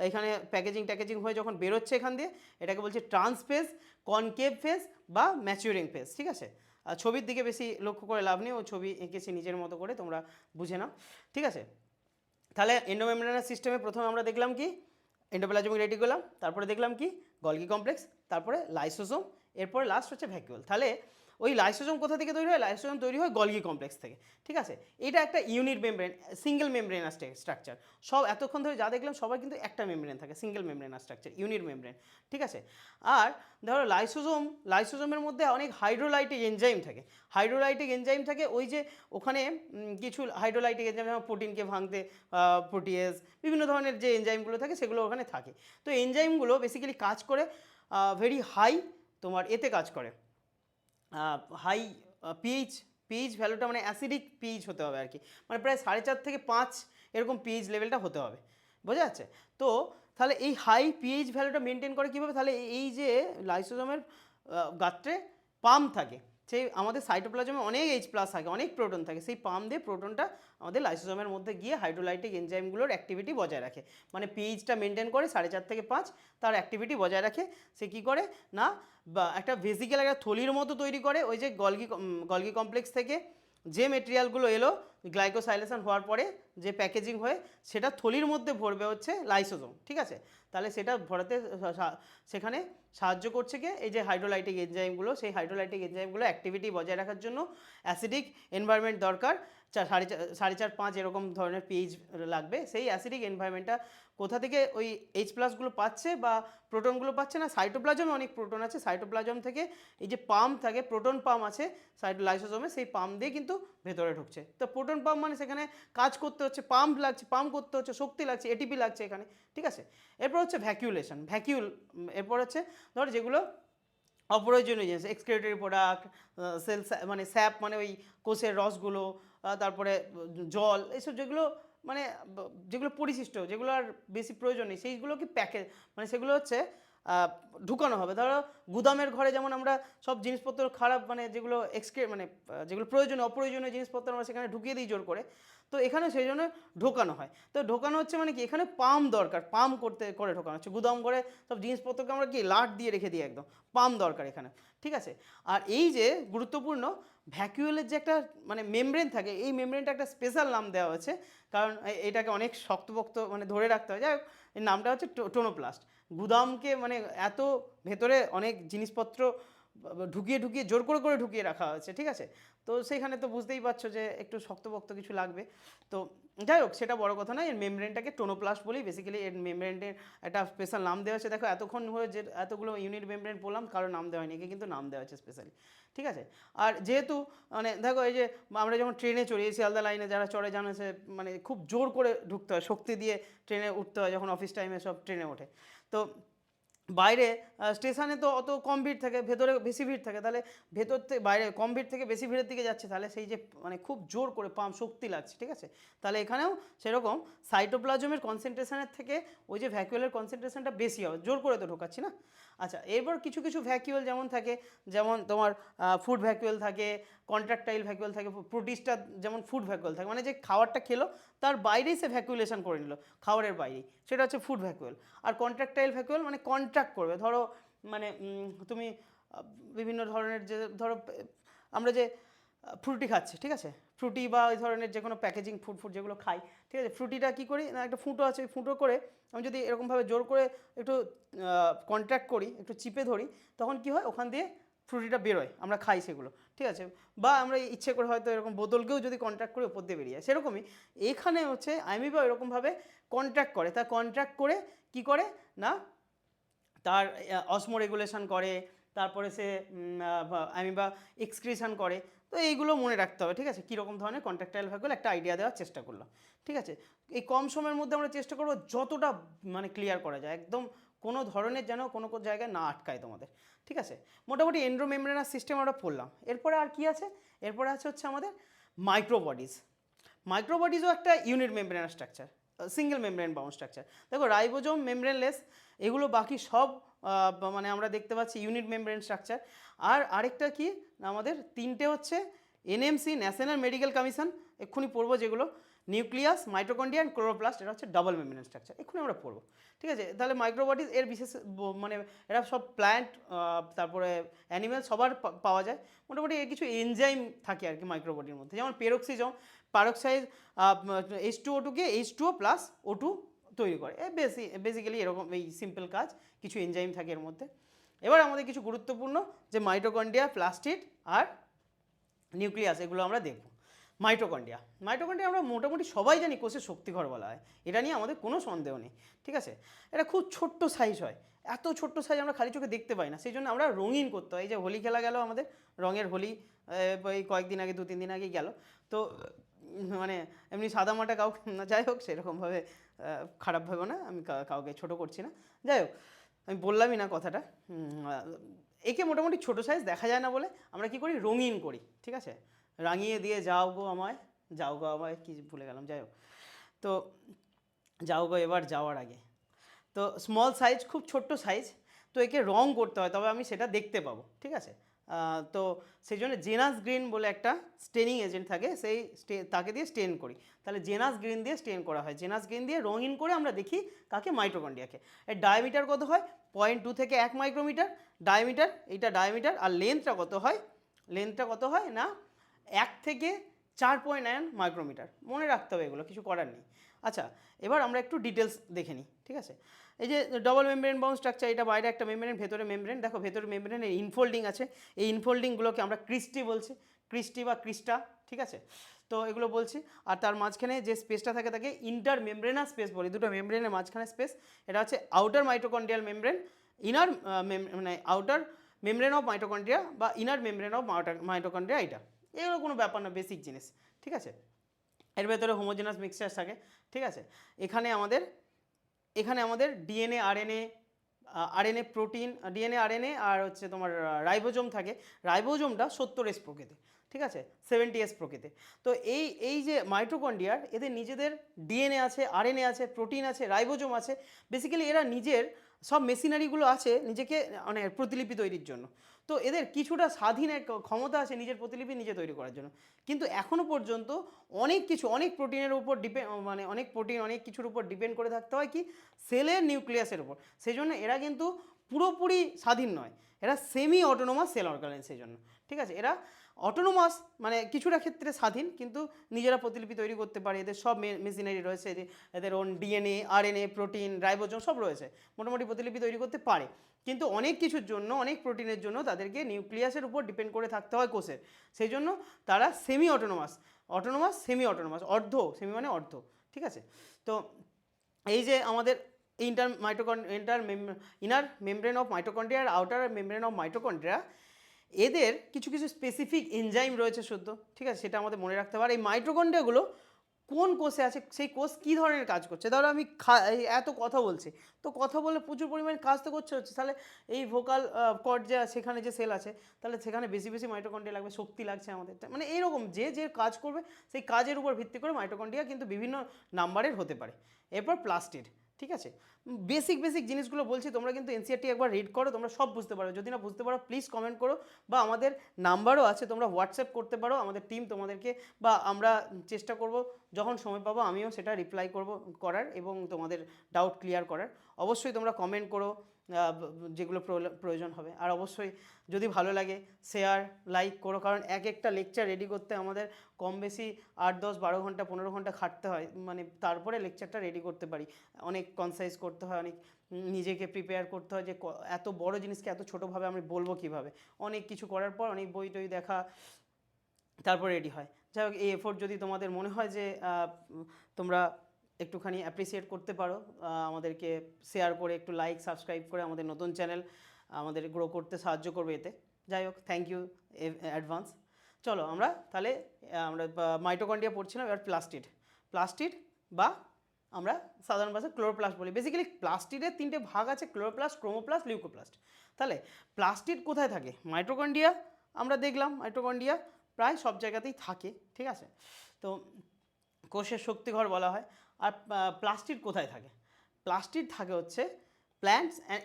এখানে প্যাকেজিং হয়ে যখন বেরোচ্ছে এখান দিয়ে, এটাকে বলছে ট্রান্স ফেজ, কনকেভ ফেজ বা ম্যাচিউরিং ফেজ, ঠিক আছে। ছবির দিকে বেশি লক্ষ্য করে লাভ নেই, ও ছবি এঁকেছি নিজের মতো করে, তোমরা বুঝে নাও, ঠিক আছে। তাহলে এন্ডোমেমব্রেনাস সিস্টেমে প্রথমে আমরা দেখলাম কি এন্ডোপ্লাজমিক রেটিকুলাম, তারপরে দেখলাম কি গলগি কমপ্লেক্স, তারপরে লাইসোসোম, এরপরে লাস্ট হচ্ছে ভ্যাকুয়াল। তাহলে ওই লাইসোসোম কোথা থেকে তৈরি হয়? লাইসোসোম তৈরি হয় গলগি কমপ্লেক্স থেকে, ঠিক আছে। এটা একটা unit membrane, single membranous structure. সব এতক্ষণ ধরে যা দেখলাম সবাই কিন্তু একটা মেমব্রেন থাকে, single membranous structure, unit membrane, ঠিক আছে। আর ধরো লাইসোসোমের মধ্যে অনেক হাইড্রোলাইটিক এনজাইম থাকে, হাইড্রোলাইটিক এনজাইম থাকে, ওই যে ওখানে কিছু হাইড্রোলাইটিক এনজাইম যেমন প্রোটিনকে ভাঙতে প্রোটিয়েজ, বিভিন্ন ধরনের যে এনজাইমগুলো থাকে সেগুলো ওখানে থাকে। তো এনজাইমগুলো বেসিক্যালি কাজ করে ভেরি হাই, তোমার এতে কাজ করে হাই পিএইচ ভ্যালুটা, মানে অ্যাসিডিক পিএইচ হতে হবে আর কি, মানে প্রায় 4.5 থেকে 5 এরকম পিএইচ লেভেলটা হতে হবে, বোঝা যাচ্ছে তো। তাহলে এই হাই পিএইচ ভ্যালুটা মেনটেন করে কীভাবে? তাহলে এই যে লাইসোজোমের গাত্রে পাম্প থাকে, সেই আমাদের সাইটোপ্লাজমে অনেক H+ থাকে, অনেক প্রোটন থাকে, সেই পাম্প দিয়ে প্রোটনটা আমাদের লাইসোজোমের মধ্যে গিয়ে হাইড্রোলাইটিক এনজাইমগুলোর অ্যাক্টিভিটি বজায় রাখে, মানে পিএইচটা মেনটেন করে 4.5 থেকে 5, তার অ্যাক্টিভিটি বজায় রাখে। সে কী করে না, বা একটা ভেসিক্যাল একটা থলির মতো তৈরি করে, ওই যে গলগি কমপ্লেক্স থেকে যে মেটেরিয়ালগুলো এলো গ্লাইকোসাইলেশন হওয়ার পরে যে প্যাকেজিং হয়ে সেটা থলির মধ্যে ভরবে হচ্ছে লাইসোজোম, ঠিক আছে। তাহলে সেটা ভরাতে সেখানে সাহায্য করছে কি এই যে হাইড্রোলাইটিক এনজাইমগুলো, সেই হাইড্রোলাইটিক এনজাইমগুলো অ্যাক্টিভিটি বজায় রাখার জন্য অ্যাসিডিক এনভায়রনমেন্ট দরকার, 4.5 এরকম ধরনের পিএইচ লাগবে। সেই অ্যাসিডিক এনভায়রনমেন্টটা কোথা থেকে ওই H+গুলো পাচ্ছে বা প্রোটনগুলো পাচ্ছে না, সাইটোপ্লাজমে অনেক প্রোটন আছে, সাইটোপ্লাজম থেকে এই যে পাম্প থাকে, প্রোটন পাম্প আছে লাইসোজোমে, সেই পাম্প দিয়ে কিন্তু ভেতরে ঢুকছে। তো প্রোটন পাম্প মানে সেখানে কাজ করতে হচ্ছে, পাম্প লাগছে, পাম্প করতে হচ্ছে, শক্তি লাগছে, এটিপি লাগছে এখানে, ঠিক আছে। এরপর হচ্ছে ভ্যাকুলেশন, এরপর হচ্ছে ধর যেগুলো অপ্রয়োজনীয় জিনিস, এক্সক্রিটরি প্রোডাক্ট, সেল মানে স্যাপ মানে ওই কোষের রসগুলো, তারপরে জল, এইসব যেগুলো মানে যেগুলো পরিশিষ্ট, যেগুলো আর বেশি প্রয়োজন নেই, সেইগুলোকে প্যাকেজ মানে সেগুলো হচ্ছে ঢুকানো হবে। ধরো গুদামের ঘরে যেমন আমরা সব জিনিসপত্র খারাপ মানে যেগুলো মানে যেগুলো প্রয়োজনীয় অপ্রয়োজনীয় জিনিসপত্র আমরা সেখানে ঢুকিয়ে দিই জোর করে, তো এখানে সেই জন্য ঢোকানো হয়। তো ঢোকানো হচ্ছে মানে কি এখানে পাম্প দরকার, পাম্প করে ঢোকানো হচ্ছে গুদাম করে, সব জিনিসপত্রকে আমরা কি লাট দিয়ে রেখে দিই, একদম পাম্প দরকার এখানে, ঠিক আছে। আর এই যে গুরুত্বপূর্ণ ভ্যাকুয়েলের যে একটা মানে মেমব্রেন থাকে, এই মেমব্রেনটা একটা স্পেশাল নাম দেওয়া হয়েছে, কারণ এটাকে অনেক শক্তপোক্ত মানে ধরে রাখতে হয়, যাই হোক এর নামটা হচ্ছে টোনোপ্লাস্ট। গুদামকে মানে এত ভেতরে অনেক জিনিসপত্র ঢুকিয়ে জোর করে ঢুকিয়ে রাখা হয়েছে, ঠিক আছে। তো সেইখানে তো বুঝতেই পারছো যে একটু শক্তপোক্ত কিছু লাগবে। তো যাই হোক সেটা বড় কথা নয়, এর মেমব্রেনটাকে টোনোপ্লাস্ট বলি, বেসিক্যালি এর মেমব্রেনের একটা স্পেশাল নাম দেওয়া হয়েছে। দেখো এতক্ষণ হয়ে যে এতগুলো ইউনিট মেমব্রেন বললাম, কারো নাম দেওয়া হয়নি, একে কিন্তু নাম দেওয়া হয়েছে স্পেশালি, ঠিক আছে। আর যেহেতু মানে দেখো এই যে আমরা যখন ট্রেনে চড়ি, শিয়ালদা লাইনে যারা চড়ে জানে সে মানে খুব জোর করে ঢুকতে হয়, শক্তি দিয়ে ট্রেনে উঠতে হয়, যখন অফিস টাইমে সব ট্রেনে ওঠে। তো বাইরে স্টেশনে তো অত কম ভিড় থাকে, ভেতরে বেশি ভিড় থাকে, তাহলে ভেতর থেকে বাইরে কম ভিড় থেকে বেশি ভিড়ের দিকে যাচ্ছে, তাহলে সেই যে মানে খুব জোর করে পাম্প শক্তি লাগছে, ঠিক আছে। তাহলে এখানেও সেরকম সাইটোপ্লাজমের কনসেন্ট্রেশনের থেকে ওই যে ভ্যাকুয়েলের কনসেন্ট্রেশনটা বেশি হবে, জোর করে তো ঢোকাচ্ছি না। আচ্ছা, এরপর কিছু ভ্যাকুয়েল যেমন থাকে, যেমন তোমার ফুড ভ্যাকুয়েল থাকে, কন্ট্রাক্টাইল ভ্যাকুয়েল থাকে, প্রোটিস্টা যেমন ফুড ভ্যাকুয়েল থাকে, মানে যে খাবারটা খেলো তার বাইরেই সে ভ্যাকুয়েলেশন করে নিল, খাবারের বাইরেই, সেটা হচ্ছে ফুড ভ্যাকুয়েল। আর কন্ট্রাক্টাইল ভ্যাকুয়েল মানে কন্ট্রাক্ট করবে, ধরো মানে তুমি বিভিন্ন ধরনের যে ধরো আমরা যে ফ্রুটি খাচ্ছি, ঠিক আছে, ফ্রুটি বা ওই ধরনের যে কোনো প্যাকেজিং ফুড যেগুলো খাই, ঠিক আছে, ফ্রুটিটা কী করি না, একটা ফুটো আছে, ওই ফুটো করে আমি যদি এরকমভাবে জোর করে একটু কন্ট্রাক্ট করি, একটু চিপে ধরি, তখন কি হয় ওখান দিয়ে ফ্রুটিটা বেরোয়, আমরা খাই সেগুলো, ঠিক আছে। বা আমরা ইচ্ছে করে হয়তো এরকম বোতলকেও যদি কন্ট্রাক্ট করে ওপর দিয়ে বেরিয়ে যায়, সেরকমই এখানে হচ্ছে অ্যামিবা এরকমভাবে কন্ট্রাক্ট করে, তা কন্ট্রাক্ট করে কি করে না তার অসমো রেগুলেশন করে, তারপরে সে অ্যামিবা এক্সক্রিশন করে। তো এইগুলো মনে রাখতে হবে, ঠিক আছে, কীরকম ধরনের কন্ট্রাক্টাইল ভ্যাকুয়েল একটা আইডিয়া দেওয়ার চেষ্টা করলাম, ঠিক আছে। এই কম সময়ের মধ্যে আমরা চেষ্টা করবো যতটা মানে ক্লিয়ার করা যায়, একদম কোনো ধরনের যেন কোনো জায়গায় না আটকায় তোমাদের, ঠিক আছে। মোটামুটি এন্ডোমেমব্রেনাস সিস্টেম আমরা পড়লাম। এরপরে আর কি আছে? এরপরে আছে হচ্ছে আমাদের মাইক্রোবডিজও একটা unit membranous structure, single membrane bound structure. দেখো রাইবোজোম মেমব্রেনলেস, এগুলো বাকি সব মানে আমরা দেখতে পাচ্ছি ইউনিট মেমব্রেন স্ট্রাকচার। আর আরেকটা কি আমাদের তিনটে হচ্ছে এনএমসি, ন্যাশনাল মেডিকেল কমিশন, এক্ষুনি পড়বো যেগুলো, নিউক্লিয়াস, মাইটোকন্ড্রিয়া অ্যান্ড ক্লোরোপ্লাস্ট, এটা হচ্ছে ডাবল মেমব্রেন স্ট্রাকচার, এক্ষুনি আমরা পড়বো। ঠিক আছে, তাহলে মাইক্রোবডিজ এর বিশেষ মানে এরা সব প্ল্যান্ট, তারপরে অ্যানিমেল সবার পাওয়া যায়। মোটামুটি এর কিছু এনজাইম থাকে আর কি মাইক্রোবডির মধ্যে, যেমন পেরোক্সিজম, পারক্সাইড H2O2 কে H2O প্লাস O2 তৈরি করে। বেসিক্যালি এরকম এই সিম্পল কাজ, কিছু এনজাইম থাকে এর মধ্যে। এবার আমাদের কিছু গুরুত্বপূর্ণ যে মাইটোকন্ড্রিয়া, প্লাস্টিড আর নিউক্লিয়াস, এগুলো আমরা দেখব। মাইটোকন্ড্রিয়া আমরা মোটামুটি সবাই জানি কোষের শক্তিঘর বলা হয়, এটা নিয়ে আমাদের কোনো সন্দেহ নেই। ঠিক আছে, এটা খুব ছোট্ট সাইজ হয়, এত ছোট্ট সাইজ আমরা খালি চোখে দেখতে পাই না, সেই জন্য আমরা রঙিন করতে হয়। এই যে হোলি খেলা গেল আমাদের, রঙের হোলি এই কয়েকদিন আগে, 2-3 দিন আগে গেল, তো মানে এমনি সাদা মাটা কাউকে, যাই হোক সেরকমভাবে খারাপ ভেবো না, আমি কাউকে ছোট করছি না, যাই হোক আমি বললামই না কথাটা। একে মোটামুটি ছোটো সাইজ দেখা যায় না বলে আমরা কি করি, রঙিন করি। ঠিক আছে, রাঙিয়ে দিয়ে যাও গো আমায়, কি ভুলে গেলাম, যাই হোক। তো যাও গো এবার যাওয়ার আগে, তো স্মল সাইজ, খুব ছোট্ট সাইজ, তো একে রং করতে হয়, তবে আমি সেটা দেখতে পাবো। ঠিক আছে, তো সেই জন্য জেনাস গ্রিন বলে একটা স্টেনিং এজেন্ট থাকে, তাকে দিয়ে স্টেন করি। তাহলে জেনাস গ্রিন দিয়ে স্টেন করা হয়, জেনাস গ্রিন দিয়ে রঙিন করে আমরা দেখি কাকে, মাইটোকন্ড্রিয়াকে। এর ডায়ামিটার কত হয়, 0.2 থেকে 1 মাইক্রোমিটার ডায়ামিটার, এইটা ডায়ামিটার। আর লেন্থটা কত হয় না 1 থেকে 4.9 মাইক্রোমিটার। মনে রাখতে হবে, এগুলো কিছু করার নেই। আচ্ছা, এবার আমরা একটু ডিটেলস দেখে নিই। ঠিক আছে, এই যে ডবল মেমব্রেন বাউন্ড স্ট্রাকচার, এটা বাইরে একটা মেমব্রেন, ভেতরে মেমব্রেন। দেখো ভেতরে মেমব্রেনের ইনফোল্ডিং আছে, এই ইনফোল্ডিংগুলোকে আমরা ক্রিস্টি বলছি, ক্রিস্টি বা ক্রিস্টা। ঠিক আছে, তো এগুলো বলছি। আর তার মাঝখানে যে স্পেসটা থাকে তাকে ইন্টার মেমব্রেনাস স্পেস বলি, দুটো মেমব্রেনের মাঝখানে স্পেস। এটা হচ্ছে আউটার মাইটোকন্ড্রিয়াল মেমব্রেন, ইনার মানে আউটার মেমব্রেন অফ মাইটোকন্ড্রিয়া বা ইনার মেমব্রেন অফ মাইটোকন্ড্রিয়া, এটা এগুলো কোনো ব্যাপার না, বেসিক জিনিস। ঠিক আছে, এর ভেতরে হোমোজেনাস মিক্সচার থাকে। ঠিক আছে, এখানে আমাদের DNA, RNA protein, DNA, RNA আর হচ্ছে তোমার রাইবোজোম থাকে। রাইবোজোমটা 70S প্রকৃতির, ঠিক আছে, 70S প্রকৃতির। তো এই যে মাইটোকন্ড্রিয়ার, এদের নিজেদের ডিএনএ আছে, আরএনএ আছে, প্রোটিন আছে, রাইবোজোম আছে। বেসিক্যালি এরা নিজের সব মেশিনারিগুলো আছে নিজেকে মানে প্রতিলিপি তৈরির জন্য। তো এদের কিছুটা স্বাধীন এক ক্ষমতা আছে নিজের প্রতিলিপি নিজে তৈরি করার জন্য। কিন্তু এখনও পর্যন্ত অনেক প্রোটিনের উপর অনেক কিছুর উপর ডিপেন্ড করে থাকতে হয় কি, সেলের নিউক্লিয়াসের উপর। সেই জন্য এরা কিন্তু পুরোপুরি স্বাধীন নয়, এরা সেমি অটোনোমাস সেল অর্গানাইজ। সেই জন্য ঠিক আছে, এরা অটোনোমাস মানে কিছুটা ক্ষেত্রে স্বাধীন, কিন্তু নিজেরা প্রতিলিপি তৈরি করতে পারে। এদের সব মেশিনারি রয়েছে, এদের own DNA, RNA, protein, ribosome সব রয়েছে, মোটামুটি প্রতিলিপি তৈরি করতে পারে। কিন্তু অনেক কিছুর জন্য, অনেক প্রোটিনের জন্য তাদেরকে নিউক্লিয়াসের উপর ডিপেন্ড করে থাকতে হয় কোষের। সেই জন্য তারা semi autonomous, semi autonomous, semi মানে অর্ধ। ঠিক আছে, তো এই যে আমাদের ইনার মেমব্রেন অফ মাইটোকন্ড্রিয়া আর আউটার মেমব্রেন অফ মাইটোকন্ড্রিয়া, এদের কিছু স্পেসিফিক এনজাইম রয়েছে শুদ্ধ। ঠিক আছে, সেটা আমাদের মনে রাখতে হবে। এই মাইটোকন্ড্রিয়াগুলো কোন কোষে আছে, সেই কোষ কী ধরনের কাজ করছে। ধরো আমি এত কথা বলছি, তো কথা বলে প্রচুর পরিমাণে কাজ তো হচ্ছে, তাহলে এই ভোকাল কর্ড যে সেখানে যে সেল আছে, তাহলে সেখানে বেশি মাইটোকন্ড্রিয়া লাগবে, শক্তি লাগছে আমাদের। মানে এইরকম যে কাজ করবে সেই কাজের উপর ভিত্তি করে মাইটোকন্ড্রিয়া কিন্তু বিভিন্ন নাম্বারের হতে পারে। এরপর প্লাস্টিড। ঠিক আছে, বেসিক জিনিসগুলো বলছি, তোমরা কিন্তু এনসিইআরটি একবার রিড করো, তোমরা সব বুঝতে পারো। যদি না বুঝতে পারো প্লিজ কমেন্ট করো, বা আমাদের নাম্বারও আছে, তোমরা হোয়াটসঅ্যাপ করতে পারো, আমাদের টিম তোমাদেরকে, বা আমরা চেষ্টা করব যখন সময় পাবো আমিও সেটা রিপ্লাই করার এবং তোমাদের ডাউট ক্লিয়ার করার। অবশ্যই তোমরা কমেন্ট করো যেগুলো প্রয়োজন হবে। আর অবশ্যই যদি ভালো লাগে শেয়ার লাইক করো, কারণ একটা লেকচার রেডি করতে আমাদের কম বেশি 8-10-12 ঘন্টা 15 ঘন্টা খাটতে হয়, মানে তারপরে লেকচারটা রেডি করতে পারি। অনেক কনসাইজ করতে হয়, অনেক নিজেকে প্রিপেয়ার করতে হয় যে এত বড় জিনিসকে এত ছোটোভাবে আমি বলবো কীভাবে। অনেক কিছু করার পর অনেক বই টই দেখা, তারপর রেডি হয়। যাই হোক, এই এফোর্ট যদি তোমাদের মনে হয় যে তোমরা একটুখানি অ্যাপ্রিসিয়েট করতে পারো, আমাদেরকে শেয়ার করে, একটু লাইক সাবস্ক্রাইব করে আমাদের নতুন চ্যানেল আমাদের গ্রো করতে সাহায্য করবে এতে। যাই হোক, থ্যাংক ইউ অ্যাডভান্স। চলো আমরা তাহলে মাইটোকন্ড্রিয়া পড়ছিলাম। এবার প্লাস্টিড বা আমরা সাধারণ ভাষায় ক্লোরোপ্লাস্ট বলি। বেসিক্যালি প্লাস্টিডের 3টে ভাগ আছে, ক্লোরোপ্লাস্ট, ক্রোমোপ্লাস্ট, লিউকোপ্লাস্ট। তাহলে প্লাস্টিড কোথায় থাকে? মাইটোকন্ড্রিয়া আমরা দেখলাম, মাইটোকন্ড্রিয়া প্রায় সব জায়গাতেই থাকে। ঠিক আছে, তো কোষের শক্তিঘর বলা হয়। আর প্লাস্টিড কোথায় থাকে? প্লাস্টিড থাকে হচ্ছে প্ল্যান্টস অ্যান্ড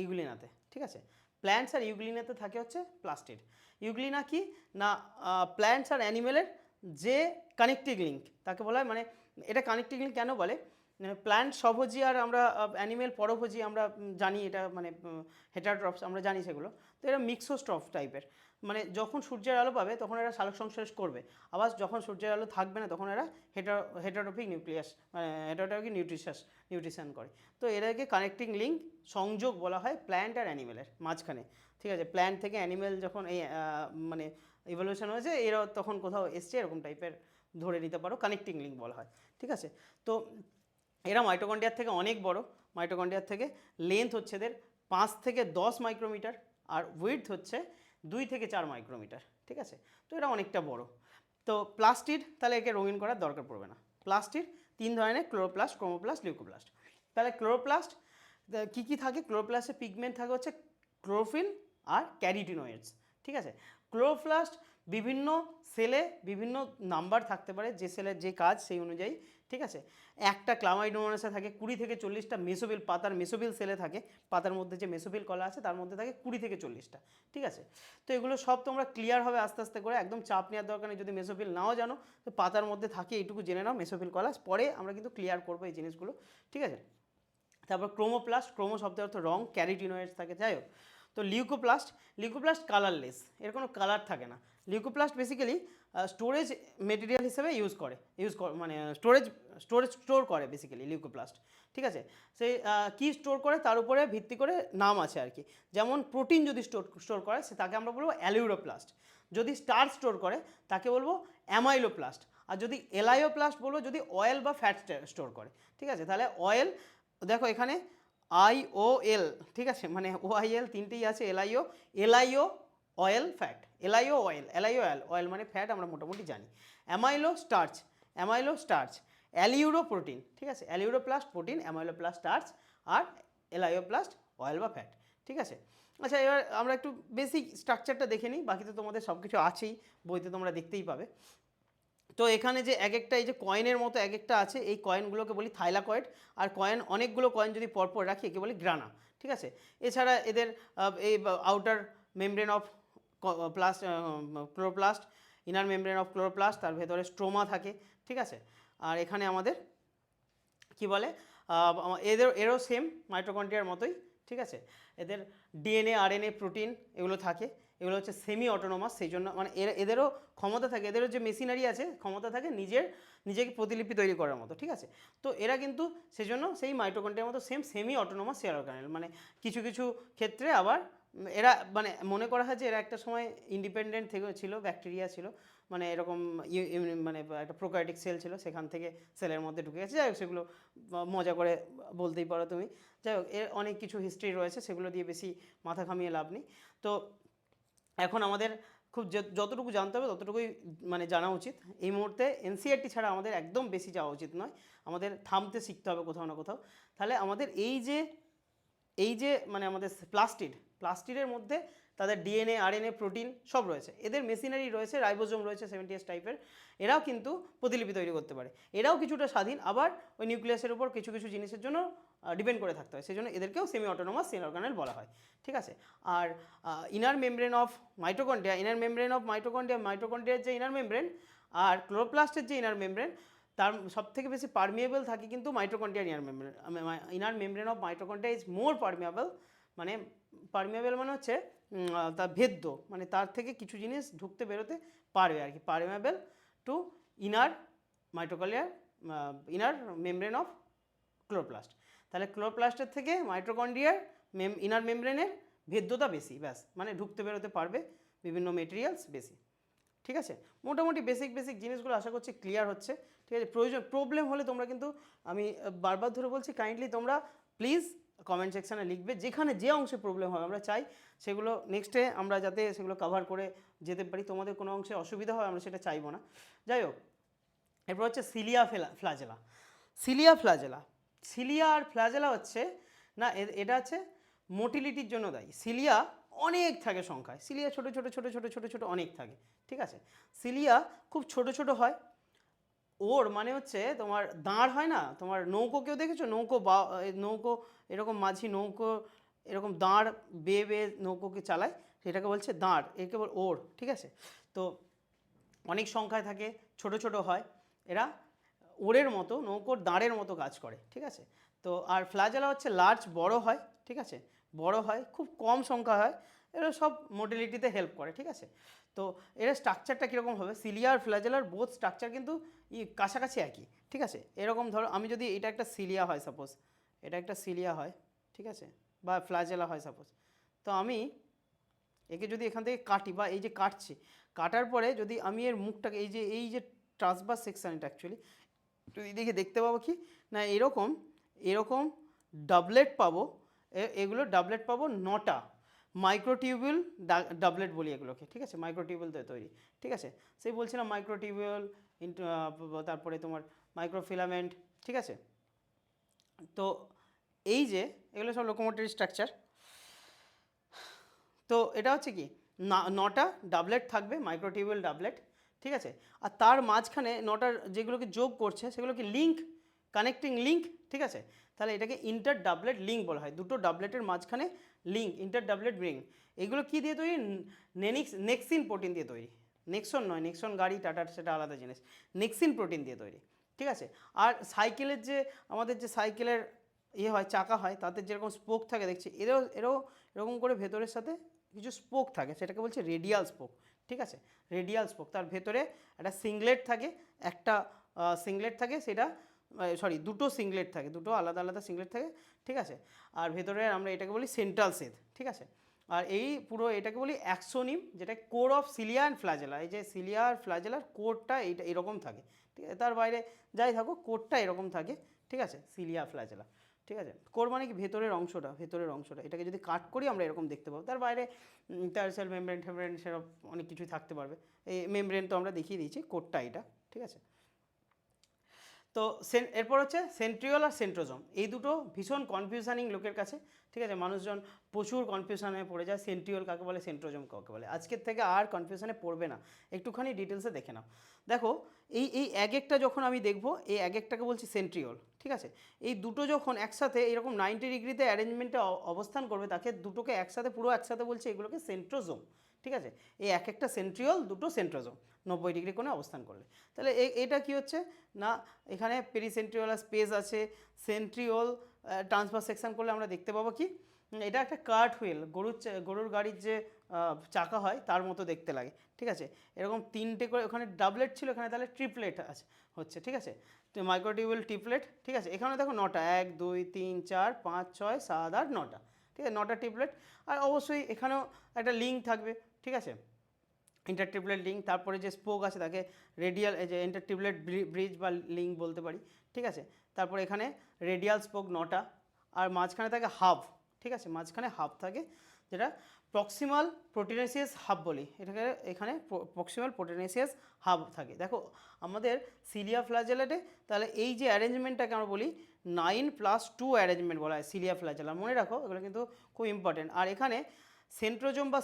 ইউগ্লিনাতে। ঠিক আছে, প্ল্যান্টস আর ইউগ্লিনাতে থাকে হচ্ছে প্লাস্টিড। ইউগ্লিনা কি না, প্ল্যান্টস আর অ্যানিমেলের যে কানেক্টিং লিঙ্ক তাকে বলা হয়, মানে এটা কানেক্টিং লিঙ্ক কেন বলে, প্ল্যান্ট স্বভোজী আর আমরা অ্যানিমেল পরভোজী আমরা জানি, এটা মানে হেটারোট্রপস আমরা জানি সেগুলো। তো এরা মিক্সোস্ট্রফ টাইপের, মানে যখন সূর্যের আলো পাবে তখন এরা সালোক সংশ্লেষ করবে, আবার যখন সূর্যের আলো থাকবে না তখন এরা হেটারোট্রপিক নিউক্লিয়াস হেটারোট্রপিক নিউট্রিশন করে। তো এরাকে কানেক্টিং লিঙ্ক সংযোগ বলা হয় প্ল্যান্ট আর অ্যানিমেলের মাঝখানে। ঠিক আছে, প্ল্যান্ট থেকে অ্যানিমেল যখন এই মানে ইভলিউশন হয়েছে, এরা তখন কোথাও এসছে এরকম টাইপের ধরে নিতে পারো, কানেক্টিং লিঙ্ক বলা হয়। ঠিক আছে, তো এরা মাইটোকন্ড্রিয়ার থেকে অনেক বড়। মাইটোকন্ড্রিয়ার থেকে লেন্থ হচ্ছে এদের 5 থেকে 10 মাইক্রোমিটার, আর উইডথ হচ্ছে 2 থেকে 4 মাইক্রোমিটার। ঠিক আছে, তো এরা অনেকটা বড়। তো প্লাস্টিড, তাহলে একে রঙিন করার দরকার পড়বে না। প্লাস্টিড 3 ধরনের, ক্লোরোপ্লাস্ট, ক্রোমোপ্লাস্ট, লিউকোপ্লাস্ট। তাহলে ক্লোরোপ্লাস্ট কী কী থাকে? ক্লোরোপ্লাস্টে পিগমেন্ট থাকে হচ্ছে ক্লোরোফিল আর ক্যারোটিনয়েডস। ঠিক আছে, ক্লোরোপ্লাস্ট বিভিন্ন সেলে বিভিন্ন নাম্বার থাকতে পারে, যে সেলের যে কাজ সেই অনুযায়ী। ঠিক আছে, একটা ক্লামাইডোমোনাসে থাকে 20 থেকে 40টা মেসোবিল, পাতার মেসোবিল সেলে থাকে, পাতার মধ্যে যে মেসোবিল কলা আছে তার মধ্যে থাকে 20 থেকে 40টা। ঠিক আছে, তো এগুলো সব তোমরা ক্লিয়ার হবে আস্তে আস্তে করে, একদম চাপ নেওয়ার দরকার নেই। যদি মেসোবিল নাও জানো তো পাতার মধ্যে থাকে এইটুকু জেনে নাও মেসোবিল কলা, পরে আমরা কিন্তু ক্লিয়ার করবো এই জিনিসগুলো। ঠিক আছে, তারপর ক্রোমোপ্লাস্ট, ক্রোমো শব্দের অর্থ রং, ক্যারোটিনয়েডস থাকে। যাই হোক, তো লিউকোপ্লাস্ট কালারলেস, এর কোনো কালার থাকে না। লিউকোপ্লাস্ট বেসিক্যালি স্টোরেজ মেটেরিয়াল হিসেবে মানে স্টোর করে বেসিক্যালি লিউকোপ্লাস্ট। ঠিক আছে, সেই কী স্টোর করে তার উপরে ভিত্তি করে নাম আছে আর কি। যেমন প্রোটিন যদি স্টোর করে সে তাকে আমরা বলবো অ্যালিউরোপ্লাস্ট, যদি স্টার স্টোর করে তাকে বলবো অ্যামাইলোপ্লাস্ট, আর যদি এলাইওপ্লাস্ট বলবো যদি অয়েল বা ফ্যাট স্টোর করে। ঠিক আছে, তাহলে অয়েল দেখো এখানে IOL, ঠিক আছে, মানে OIL তিনটেই আছে, এলআইও অয়েল ফ্যাট, অয়েল মানে ফ্যাট আমরা মোটামুটি জানি। Amylo starch, aleuroprotein. ঠিক আছে, অ্যালিউরোপ্লাস্ট প্রোটিন, অ্যামাইলোপ্লাস্ট স্টার্চ, আর এলাইওপ্লাস্ট অয়েল বা ফ্যাট। ঠিক আছে, আচ্ছা এবার আমরা একটু বেসিক স্ট্রাকচারটা দেখে নিই, বাকি তো তোমাদের সব কিছু আছেই, বইতে তোমরা দেখতেই পাবে। তো এখানে যে এক একটা এই যে কয়েনের মতো এক একটা আছে, এই কয়েনগুলোকে বলি থাইলাকয়েড, আর অনেকগুলো কয়েন যদি পরপর রাখি একে বলি গ্রানা। ঠিক আছে, এছাড়া এদের এই outer membrane of chloroplast, inner membrane of chloroplast, তার ভেতরে স্ট্রোমা থাকে। ঠিক আছে, আর এখানে আমাদের কি বলে এরও সেম মাইটোকন্ড্রিয়ার মতোই। ঠিক আছে, এদের DNA, RNA, প্রোটিন এগুলো থাকে, এগুলো হচ্ছে সেমি অটোনোমাস, সেই জন্য মানে এদেরও ক্ষমতা থাকে, এদেরও যে মেশিনারি আছে ক্ষমতা থাকে নিজেকে প্রতিলিপি তৈরি করার মতো। ঠিক আছে, তো এরা কিন্তু সেজন্য সেই মাইটোকন্ড্রিয়ার মতো সেমি অটোনোমাস সেল অর্গানেল, মানে কিছু কিছু ক্ষেত্রে আবার এরা মানে মনে করা হয় যে এরা একটা সময় ইন্ডিপেন্ডেন্ট থেকে ছিল, ব্যাকটেরিয়া ছিল, মানে এরকম মানে একটা প্রোকারিওটিক সেল ছিল, সেখান থেকে সেলের মধ্যে ঢুকে গেছে। যাই হোক, সেগুলো মজা করে বলতেই পারো তুমি। যাই হোক, এর অনেক কিছু হিস্ট্রি রয়েছে, সেগুলো দিয়ে বেশি মাথা ঘামিয়ে লাভ নেই। তো এখন আমাদের খুব যতটুকু জানতে হবে ততটুকুই মানে জানা উচিত। এই মুহূর্তে NCERT ছাড়া আমাদের একদম বেশি যাওয়া উচিত নয়, আমাদের থামতে শিখতে হবে কোথাও না কোথাও। তাহলে আমাদের এই যে মানে আমাদের প্লাস্টিডের মধ্যে তাদের DNA, RNA, প্রোটিন সব রয়েছে, এদের মেশিনারি রয়েছে, রাইবোজোম রয়েছে 70S টাইপের, এরাও কিন্তু প্রতিলিপি তৈরি করতে পারে। এরাও কিছুটা স্বাধীন, আবার ওই নিউক্লিয়াসের উপর কিছু কিছু জিনিসের জন্য ডিপেন্ড করে থাকতে হয়, সেই জন্য এদেরকেও সেমি অটোনোমাস সেল অর্গানেল বলা হয়। ঠিক আছে, আর ইনার মেমব্রেন অফ মাইটোকন্ড্রিয়ার যে ইনার মেমব্রেন আর ক্লোরোপ্লাস্টের যে ইনার মেমব্রেন, তার সবথেকে বেশি পারমিয়েবল থাকে কিন্তু মাইটোকন্ড্রিয়ার inner membrane of mitochondria is more permeable. মানে পারমিয়েবল মানে হচ্ছে তার ভেদ্য, মানে তার থেকে কিছু জিনিস ঢুকতে বেরোতে পারবে আর কি, পারমিয়েবল টু ইনার মাইটোকন্ড্রিয়ার ইনার মেমব্রেন অফ ক্লোরোপ্লাস্ট। তাহলে ক্লোরোপ্লাস্টের থেকে মাইটোকন্ড্রিয়ার ইনার মেমব্রেনের ভেদ্যতা বেশি, ব্যাস, মানে ঢুকতে বেরোতে পারবে বিভিন্ন মেটেরিয়ালস বেশি। ঠিক আছে, মোটামুটি বেসিক জিনিসগুলো আশা করছি ক্লিয়ার হচ্ছে। ঠিক আছে, প্রবলেম হলে তোমরা কিন্তু, আমি বারবার ধরে বলছি, কাইন্ডলি তোমরা প্লিজ কমেন্ট সেকশানে লিখবে, যেখানে যে অংশে প্রবলেম হয় আমরা চাই সেগুলো নেক্সটে আমরা যাতে সেগুলো কভার করে যেতে পারি, তোমাদের কোনো অংশে অসুবিধা হয় আমরা সেটা চাইবো না। যাই হোক, এরপর হচ্ছে সিলিয়া আর ফ্ল্যাজেলা হচ্ছে না, এটা হচ্ছে মোটিলিটির জন্য দায়ী। সিলিয়া অনেক থাকে সংখ্যায়, সিলিয়া ছোটো ছোটো অনেক থাকে। ঠিক আছে, সিলিয়া খুব ছোট হয়, ওর মানে হচ্ছে তোমার দাঁড় হয় না, তোমার নৌকো কেউ দেখেছো, নৌকো এরকম মাঝি নৌকো এরকম দাঁড় বেয়ে নৌকোকে চালায়, সেটাকে বলছে দাঁড়, একে বল ওর। ঠিক আছে, তো অনেক সংখ্যায় থাকে, ছোট ছোট হয়, এরা ওরের মতো, নৌকোর দাঁড়ের মতো কাজ করে, ঠিক আছে। তো আর ফ্ল্যাজেলা হচ্ছে লার্জ, বড় হয়, ঠিক আছে, বড় হয়, খুব কম সংখ্যা হয়, এরা সব মোটিলিটিতে হেল্প করে, ঠিক আছে। তো এর স্ট্রাকচারটা কীরকম হবে, সিলিয়া আর ফ্ল্যাজেলার বোথ স্ট্রাকচার কিন্তু কাছাকাছি একই, ঠিক আছে। এরকম ধরো আমি যদি এটা একটা সিলিয়া হয় সাপোজ, এটা একটা সিলিয়া হয়, ঠিক আছে, বা ফ্ল্যাজেলা হয় সাপোজ, তো আমি একে যদি এখান থেকে কাটি বা এই যে কাটছি, কাটার পরে যদি আমি এর মুখটাকে এই যে ট্রান্সভার্স সেকশন, এটা অ্যাকচুয়ালি যদি দেখে দেখতে পাবো কি না, এরকম এরকম ডাবলেট পাবো, এগুলো ডাবলেট পাবো 9টা, মাইক্রোটিউবুল ডাবলেট বলি এগুলোকে, ঠিক আছে, মাইক্রোটিউবুল দিয়ে তৈরি, ঠিক আছে। সেই বলছিলাম মাইক্রোটিউবুল, তারপরে তোমার মাইক্রোফিলামেন্ট, ঠিক আছে। তো এই যে এগুলো সব লোকোমোটরি স্ট্রাকচার। তো এটা হচ্ছে কি 9টা ডাবলেট থাকবে, মাইক্রোটিউবুল ডাবলেট, ঠিক আছে। আর তার মাঝখানে 9টার যেগুলোকে যোগ করছে সেগুলোকে লিঙ্ক, কানেক্টিং লিঙ্ক, ঠিক আছে। তাহলে এটাকে ইন্টার ডাবলেট লিঙ্ক বলা হয়, দুটো ডাবলেটের মাঝখানে লিঙ্ক, ইন্টার ডাবলেট লিঙ্ক। এগুলো কী দিয়ে তৈরি, নেক্সিন প্রোটিন দিয়ে তৈরি, নেক্সন নয়, নেক্সন গাড়ি টাটার সেটা আলাদা জিনিস, নেক্সিন প্রোটিন দিয়ে তৈরি, ঠিক আছে। আর সাইকেলের যে আমাদের যে সাইকেলের হয়, চাকা হয়, তাতে যেরকম স্পোক থাকে দেখছি, এরও এরকম করে ভেতরের সাথে কিছু স্পোক থাকে, সেটাকে বলছে রেডিয়াল স্পোক, ঠিক আছে, রেডিয়াল স্পোক। তার ভেতরে একটা সিংলেট থাকে, একটা সিংলেট থাকে, সেটা দুটো সিংলেট থাকে, দুটো আলাদা আলাদা সিংলেট থাকে, ঠিক আছে। আর ভেতরে আমরা এটাকে বলি সেন্ট্রাল সেদ, ঠিক আছে। আর এই পুরো এটাকে বলি অ্যাক্সোনিম, যেটা core of cilia and flagella. এই যে সিলিয়া আর ফ্ল্যাজেলার কোরটা এইটা এরকম থাকে, ঠিক আছে, তার বাইরে যাই থাকুক কোরটা এরকম থাকে, ঠিক আছে, সিলিয়া ফ্ল্যাজেলা, ঠিক আছে। কোর মানে কি ভেতরের অংশটা, ভেতরের অংশটা, এটাকে যদি কাট করি আমরা এরকম দেখতে পাবো। তার বাইরে তার সেল মেমব্রেন টেমব্রেন সেসব অনেক কিছুই থাকতে পারবে। এই মেমব্রেন তো আমরা দেখিয়ে দিয়েছি, কোরটা এটা, ঠিক আছে। তো এরপর হচ্ছে সেন্ট্রিওল আর সেন্ট্রোজোম, এই দুটো ভীষণ কনফিউশনিং লোকের কাছে, ঠিক আছে, মানুষজন প্রচুর কনফিউশনে পড়ে যায়, সেন্ট্রিওল কাকে বলে, সেন্ট্রোজোম কাকে বলে। আজকের থেকে আর কনফিউশনে পড়বে না, একটুখানি ডিটেলসে দেখে নাও। দেখো এই এক একটা যখন আমি দেখবো, এই এক একটাকে বলছি সেন্ট্রিওল, ঠিক আছে। এই দুটো যখন একসাথে এরকম 90 ডিগ্রিতে অ্যারেঞ্জমেন্টে অবস্থান করবে, তাকে দুটোকে একসাথে পুরো একসাথে বলছে এগুলোকে সেন্ট্রোজোম, ঠিক আছে। এই এক একটা সেন্ট্রিওল, দুটো সেন্ট্রোজোম 90 ডিগ্রি কোণে অবস্থান করলে। তাহলে এটা কি হচ্ছে না, এখানে পেরিসেন্ট্রিওল স্পেস আছে, সেন্ট্রিওল ট্রান্সভার্স সেকশন করলে আমরা দেখতে পাবো কি, এটা একটা কার্ট হুইল, গরুর গাড়ির যে চাকা হয় তার মতো দেখতে লাগে, ঠিক আছে। এরকম 3টে করে ওখানে ডাবলেট ছিল, এখানে তাহলে ট্রিপলেট আছে হচ্ছে, ঠিক আছে। তো মাইক্রোটিউবুল ট্রিপলেট, ঠিক আছে। এখানে দেখো 9টা, 1 2 3 4 5 6 7 8 9টা, ঠিক আছে, 9টা ট্রিপলেট। আর অবশ্যই এখানেও একটা লিঙ্ক থাকবে, ঠিক আছে, ইন্টারট্রিপলেট লিঙ্ক। তারপরে যে স্পোক আছে তাকে রেডিয়াল, এই যে ইন্টারট্রিপলেট ব্রিজ বা লিঙ্ক বলতে পারি, ঠিক আছে। তারপরে এখানে রেডিয়াল স্পোক 9টা, আর মাঝখানে থাকে হাব, ঠিক আছে, মাঝখানে হাব থাকে, যেটা প্রক্সিমাল প্রোটিনেসিয়াস হাব বলি এটাকে, এখানে প্রক্সিমাল প্রোটিনেসিয়াস হাব থাকে। দেখো আমাদের সিলিয়া ফ্ল্যাজেলাটে তাহলে এই যে অ্যারেঞ্জমেন্টটাকে আমরা বলি 9+2 অ্যারেঞ্জমেন্ট বলা হয় সিলিয়া ফ্ল্যাজেলা, মনে রাখো এগুলো কিন্তু খুব ইম্পর্টেন্ট। আর এখানে সেন্ট্রোজোম বা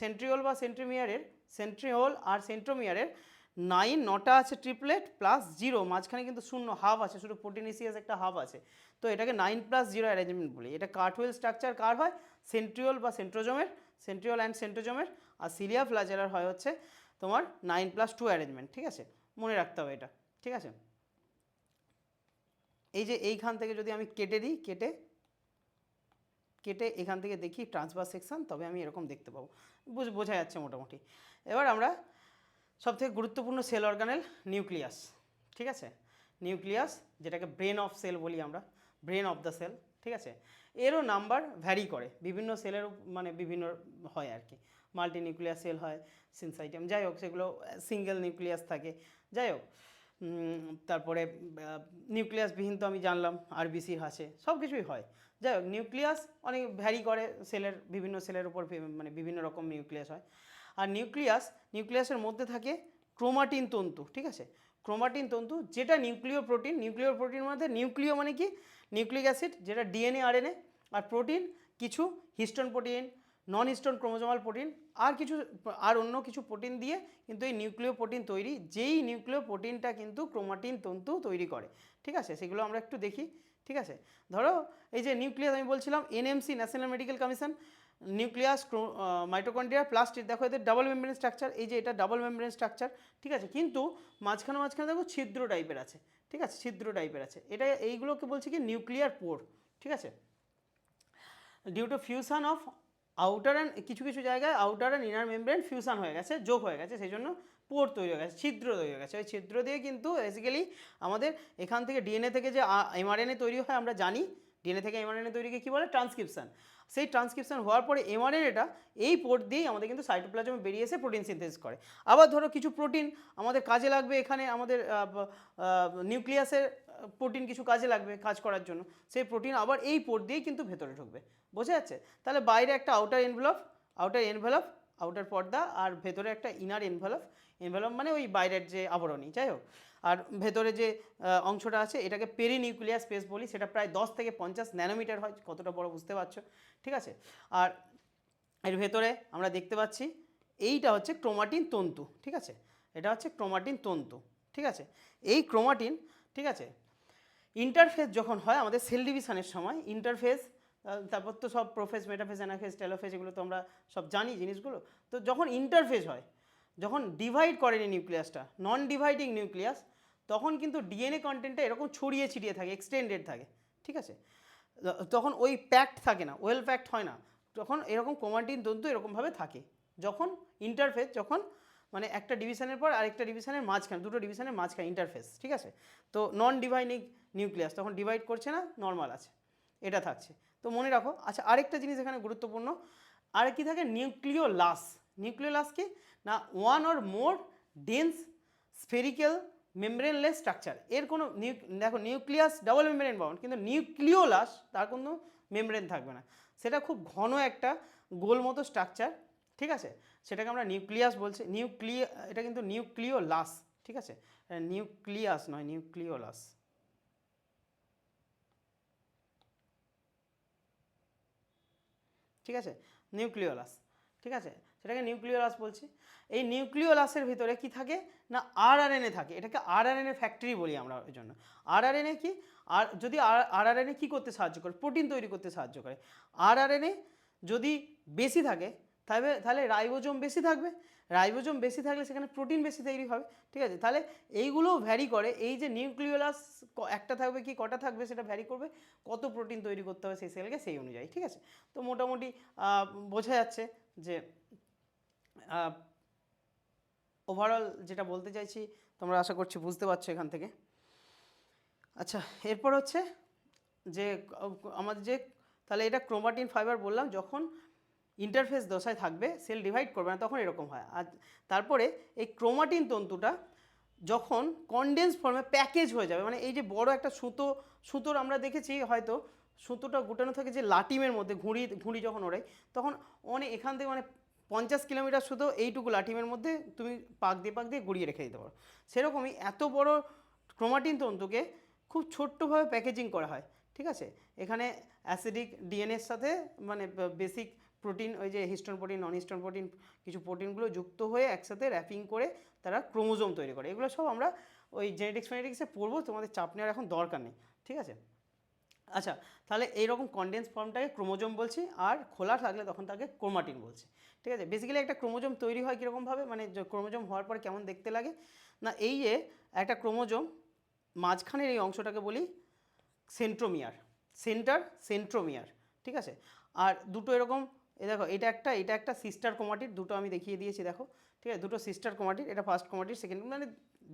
সেন্ট্রিওল বা সেন্ট্রিওল আর সেন্ট্রোমিয়ারের 9টা আছে ট্রিপলেট প্লাস 0, মাঝখানে কিন্তু শূন্য হাব আছে, শুধু প্রোটিনেসিয়াস একটা হাব আছে। তো এটাকে 9+0 অ্যারেঞ্জমেন্ট বলি। এটা কার্টওয়েল স্ট্রাকচার কার হয়, সেন্ট্রিওল বা সেন্ট্রোজোমের, সেন্ট্রিওল অ্যান্ড সেন্ট্রোজোমের। আর সিলিয়া ফ্ল্যাজেলার হয় হচ্ছে তোমার 9+2 অ্যারেঞ্জমেন্ট, ঠিক আছে, মনে রাখতে হবে এটা, ঠিক আছে। এই যে এইখান থেকে যদি আমি কেটে দিই, কেটে এখান থেকে দেখি ট্রান্সভার্স সেকশন, তবে আমি এরকম দেখতে পাবো, বোঝা যাচ্ছে মোটামুটি। এবার আমরা সবথেকে গুরুত্বপূর্ণ সেল অর্গানেল নিউক্লিয়াস, ঠিক আছে, নিউক্লিয়াস যেটাকে ব্রেন অফ সেল বলি আমরা, ব্রেন অফ দ্য সেল, ঠিক আছে। এরও নাম্বার ভ্যারি করে, বিভিন্ন সেলের মানে বিভিন্ন হয় আর কি, মাল্টি নিউক্লিয়াস সেল হয়, সিনসাইটিয়াম, যাই হোক সেগুলো সিঙ্গেল নিউক্লিয়াস থাকে, যাই হোক। তারপরে নিউক্লিয়াসবিহীন তো আমি জানলাম আরবিসি আছে, সব কিছুই হয়, যাই হোক। নিউক্লিয়াস অনেক ভ্যারি করে সেলের, বিভিন্ন সেলের উপর মানে বিভিন্ন রকম নিউক্লিয়াস হয়। আর নিউক্লিয়াসের মধ্যে থাকে ক্রোমাটিন তন্তু, ঠিক আছে, ক্রোমাটিন তন্তু, যেটা নিউক্লিয় প্রোটিনের মধ্যে নিউক্লিয় মানে কি, নিউক্লিক অ্যাসিড, যেটা ডিএনএ আরএনএ, আর প্রোটিন কিছু হিস্টোন প্রোটিন, নন হিস্টোন ক্রোমোজোমাল প্রোটিন, আর অন্য কিছু প্রোটিন দিয়ে কিন্তু এই নিউক্লিয় প্রোটিন তৈরি, যেই নিউক্লিয় প্রোটিনটা কিন্তু ক্রোমাটিন তন্তু তৈরি করে, ঠিক আছে। সেগুলো আমরা একটু দেখি, ঠিক আছে। ধরো এই যে নিউক্লিয়াস আমি বলছিলাম, NMC national medical commission, nucleus, mitochondria, plastid, দেখো এদের ডাবল মেমব্রেন স্ট্রাকচার, এই যে এটা ডাবল মেমব্রেন স্ট্রাকচার, ঠিক আছে, কিন্তু মাঝখানে মাঝখানে দেখো ছিদ্র টাইপের আছে, ঠিক আছে, ছিদ্র টাইপের আছে, এটা এইগুলোকে বলছে কি নিউক্লিয়ার পোর, ঠিক আছে। Due to fusion of outer and কিছু কিছু জায়গায় outer and inner membrane fusion হয়ে গেছে, যোগ হয়ে গেছে, সেই জন্য পোর তৈরি হয়ে গেছে, ছিদ্র তৈরি হয়ে গেছে। ওই ছিদ্র দিয়ে কিন্তু বেসিক্যালি আমাদের এখান থেকে ডিএনএ থেকে যে এমআরএনএ তৈরি হয় আমরা জানি, ডিএনএ থেকে এমআরএনএ তৈরিকে কী বলে, ট্রান্সক্রিপশন। সেই ট্রান্সক্রিপশন হওয়ার পরে এমআরএনএটা এই পোর্ট দিয়েই আমাদের কিন্তু সাইটোপ্লাজমে বেরিয়ে এসে প্রোটিন সিনথেসিস করে। আবার ধরো কিছু প্রোটিন আমাদের কাজে লাগবে, এখানে আমাদের নিউক্লিয়াসের প্রোটিন কিছু কাজে লাগবে কাজ করার জন্য, সেই প্রোটিন আবার এই পোর্ট দিয়েই কিন্তু ভেতরে ঢুকবে, বোঝা যাচ্ছে? তাহলে বাইরে একটা আউটার এনভেলপ, আউটার পর্দা, আর ভেতরে একটা ইনার এনভেলপ মানে ওই বাইরের যে আবরণী, যাই হোক। আর ভেতরে যে অংশটা আছে এটাকে পেরিনিউক্লিয়ার স্পেস বলি, সেটা প্রায় 10 থেকে 50 ন্যানোমিটার হয়, কতটা বড় বুঝতে পারছো, ঠিক আছে। আর এর ভেতরে আমরা দেখতে পাচ্ছি এইটা হচ্ছে ক্রোমাটিন তন্তু, ঠিক আছে, এটা হচ্ছে ক্রোমাটিন তন্তু, ঠিক আছে। এই ক্রোমাটিন, ঠিক আছে, ইন্টারফেস যখন হয় আমাদের সেল ডিভিশনের সময়, ইন্টারফেস, তারপর তো সব প্রোফেজ, মেটাফেজ, অ্যানাফেজ, টেলোফেজ, এগুলো তো আমরা সব জানি জিনিসগুলো। তো যখন ইন্টারফেজ হয়, যখন ডিভাইড করেনি নিউক্লিয়াসটা, নন ডিভাইডিং নিউক্লিয়াস, তখন কিন্তু ডিএনএ কন্টেন্টটা এরকম ছড়িয়ে ছিটিয়ে থাকে, এক্সটেন্ডেড থাকে, ঠিক আছে। তখন ওই প্যাক্ট থাকে না, ওয়েল প্যাক্ট হয় না, তখন এরকম ক্রোমাটিন তন্তু এরকমভাবে থাকে। যখন ইন্টারফেস, যখন মানে একটা ডিভিশনের পর আরেকটা ডিভিশনের মাঝখানে, দুটো ডিভিশনের মাঝখানে ইন্টারফেস, ঠিক আছে। তো নন ডিভাইডিং নিউক্লিয়াস তখন ডিভাইড করছে না, নর্মাল আছে, এটা থাকছে। তো মনে রাখো। আচ্ছা, আরেকটা জিনিস এখানে গুরুত্বপূর্ণ, আর কি থাকে, নিউক্লিওলাস। নিউক্লিওলাস কি না, one or more dense spherical membraneless structure. এর কোনো দেখো নিউক্লিয়াস ডাবল মেমব্রেন বাউন্ড, কিন্তু নিউক্লিওলাস তার কোনো মেমব্রেন থাকবে না, সেটা খুব ঘন একটা গোল মতো স্ট্রাকচার, ঠিক আছে, সেটাকে আমরা নিউক্লিয়াস বলছি। এটা কিন্তু নিউক্লিওলাস, ঠিক আছে, নিউক্লিয়াস নয়, নিউক্লিওলাস, ঠিক আছে, নিউক্লিওলাস, ঠিক আছে, সেটাকে নিউক্লিওলাস বলছি। এই নিউক্লিওলাসের ভিতরে কি থাকে না, আরআরএনএ থাকে, এটাকে আরআরএনএ ফ্যাক্টরি বলি আমরা ওই জন্য। আরআরএনএ কি, আর যদি আরআরএনএ কি করতে সাহায্য করে, প্রোটিন তৈরি করতে সাহায্য করে। আরআরএনএ যদি বেশি থাকে তাহলে রাইবোজোম বেশি থাকবে, রাইবোজোম বেশি থাকলে সেখানে প্রোটিন বেশি তৈরি হবে, ঠিক আছে। তাহলে এইগুলোও ভ্যারি করে, এই যে নিউক্লিওলাস একটা থাকবে কি কটা থাকবে সেটা ভ্যারি করবে, কত প্রোটিন তৈরি করতে হবে সেই সেলকে সেই অনুযায়ী, ঠিক আছে। তো মোটামুটি বোঝা যাচ্ছে যে ওভারঅল যেটা বলতে চাইছি তোমরা আশা করছি বুঝতে পারছো এখান থেকে। আচ্ছা, এরপর হচ্ছে যে আমাদের যে, তাহলে এটা ক্রোমাটিন ফাইবার বললাম, যখন ইন্টারফেস দশায় থাকবে, সেল ডিভাইড করবে না, তখন এরকম হয়। আর তারপরে এই ক্রোমাটিন তন্তুটা যখন কনডেন্স ফর্মে প্যাকেজ হয়ে যাবে, মানে এই যে বড় একটা সুতোর আমরা দেখেছি হয়তো, সুতোটা গুটানো থাকে যে লাটিমের মধ্যে, ঘুড়ি যখন ওড়াই, তখন অনেক এখান থেকে মানে 50 কিলোমিটার সুতো এইটুকু লাটিমের মধ্যে তুমি পাক দিয়ে গুড়িয়ে রেখে দিতে পারো। সেরকমই এত বড় ক্রোমাটিন তন্তুকে খুব ছোট্টভাবে প্যাকেজিং করা হয়, ঠিক আছে। এখানে অ্যাসিডিক ডিএনএর সাথে মানে বেসিক প্রোটিন, ওই যে হিস্টোন প্রোটিন, নন হিস্টোন প্রোটিন, কিছু প্রোটিনগুলো যুক্ত হয়ে একসাথে র্যাপিং করে তারা ক্রোমোজোম তৈরি করে। এগুলো সব আমরা ওই জেনেটিক্সে পড়বো, তোমাদের চাপ নেওয়ার এখন দরকার নেই, ঠিক আছে। আচ্ছা, তাহলে এইরকম কনডেন্স ফর্মটাকে ক্রোমোজোম বলছি, আর খোলা থাকলে তখন তাকে ক্রোমাটিন বলছি, ঠিক আছে। বেসিক্যালি একটা ক্রোমোজোম তৈরি হয় কীরকমভাবে, মানে ক্রোমোজোম হওয়ার পর কেমন দেখতে লাগে না, এই যে একটা ক্রোমোজোম মাঝখানের এই অংশটাকে বলি সেন্ট্রোমিয়ার, সেন্ট্রোমিয়ার, ঠিক আছে। আর দুটো এরকম, দেখো এটা একটা সিস্টার ক্রোমাটিড, দুটো আমি দেখিয়ে দিয়েছি দেখো, ঠিক আছে, দুটো সিস্টার ক্রোমাটিড, এটা ফার্স্ট ক্রোমাটিড, সেকেন্ড, মানে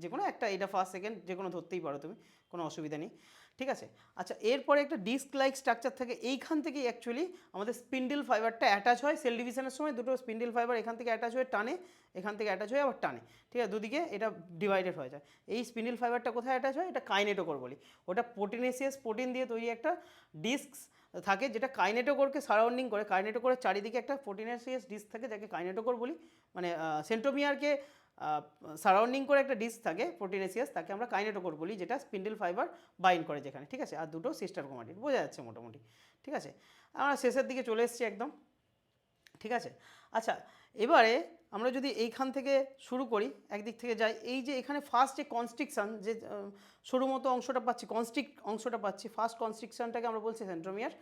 যে কোনো একটা, এটা ফার্স্ট সেকেন্ড যে কোনো ধরতেই পারো তুমি, কোনো অসুবিধা নেই, ঠিক আছে। আচ্ছা, এরপরে একটা ডিস্ক লাইক স্ট্রাকচার থাকে, এইখান থেকেই অ্যাকচুয়ালি আমাদের স্পিন্ডেল ফাইবারটা অ্যাটাচ হয় সেল ডিভিশনের সময়, দুটো স্পিন্ডেল ফাইবার এখান থেকে অ্যাটাচ হয়ে টানে, এখান থেকে অ্যাটাচ হয়ে আবার টানে, ঠিক আছে, দুদিকে এটা ডিভাইডেড হয়ে যায়। এই স্পিন্ডেল ফাইবারটা কোথায় অ্যাটাচ হয়, এটা কাইনেটোকোর বলি, ওটা প্রোটিনেসিয়াস প্রোটিন দিয়ে তৈরি একটা ডিস্ক থাকে, যেটা কাইনেটোকোরকে সারাউন্ডিং করে, কাইনেটোকোরের চারিদিকে একটা প্রোটিনেসিয়াস ডিস্ক থাকে যাকে কাইনেটোকোর বলি, মানে সেন্ট্রোমিয়ারকে সারাউন্ডিং করে একটা ডিস্ক থাকে প্রোটিনেসিয়াস, তাকে আমরা কাইনেটোকোর বলি, যেটা স্পিন্ডেল ফাইবার বাইন্ড করে যেখানে, ঠিক আছে। আর দুটো সিস্টার ক্রোমাটিড, বোঝা যাচ্ছে মোটামুটি, ঠিক আছে। আমরা শেষের দিকে চলে এসেছি একদম, ঠিক আছে। আচ্ছা, এবারে আমরা যদি এইখান থেকে শুরু করি, একদিক থেকে যাই, এই যে এখানে ফার্স্ট যে কনস্ট্রিকশন, যে সরু মতো অংশটা পাচ্ছি, অংশটা পাচ্ছি, ফার্স্ট কনস্ট্রিকশনটাকে আমরা বলছি সেন্ট্রোমিয়ার।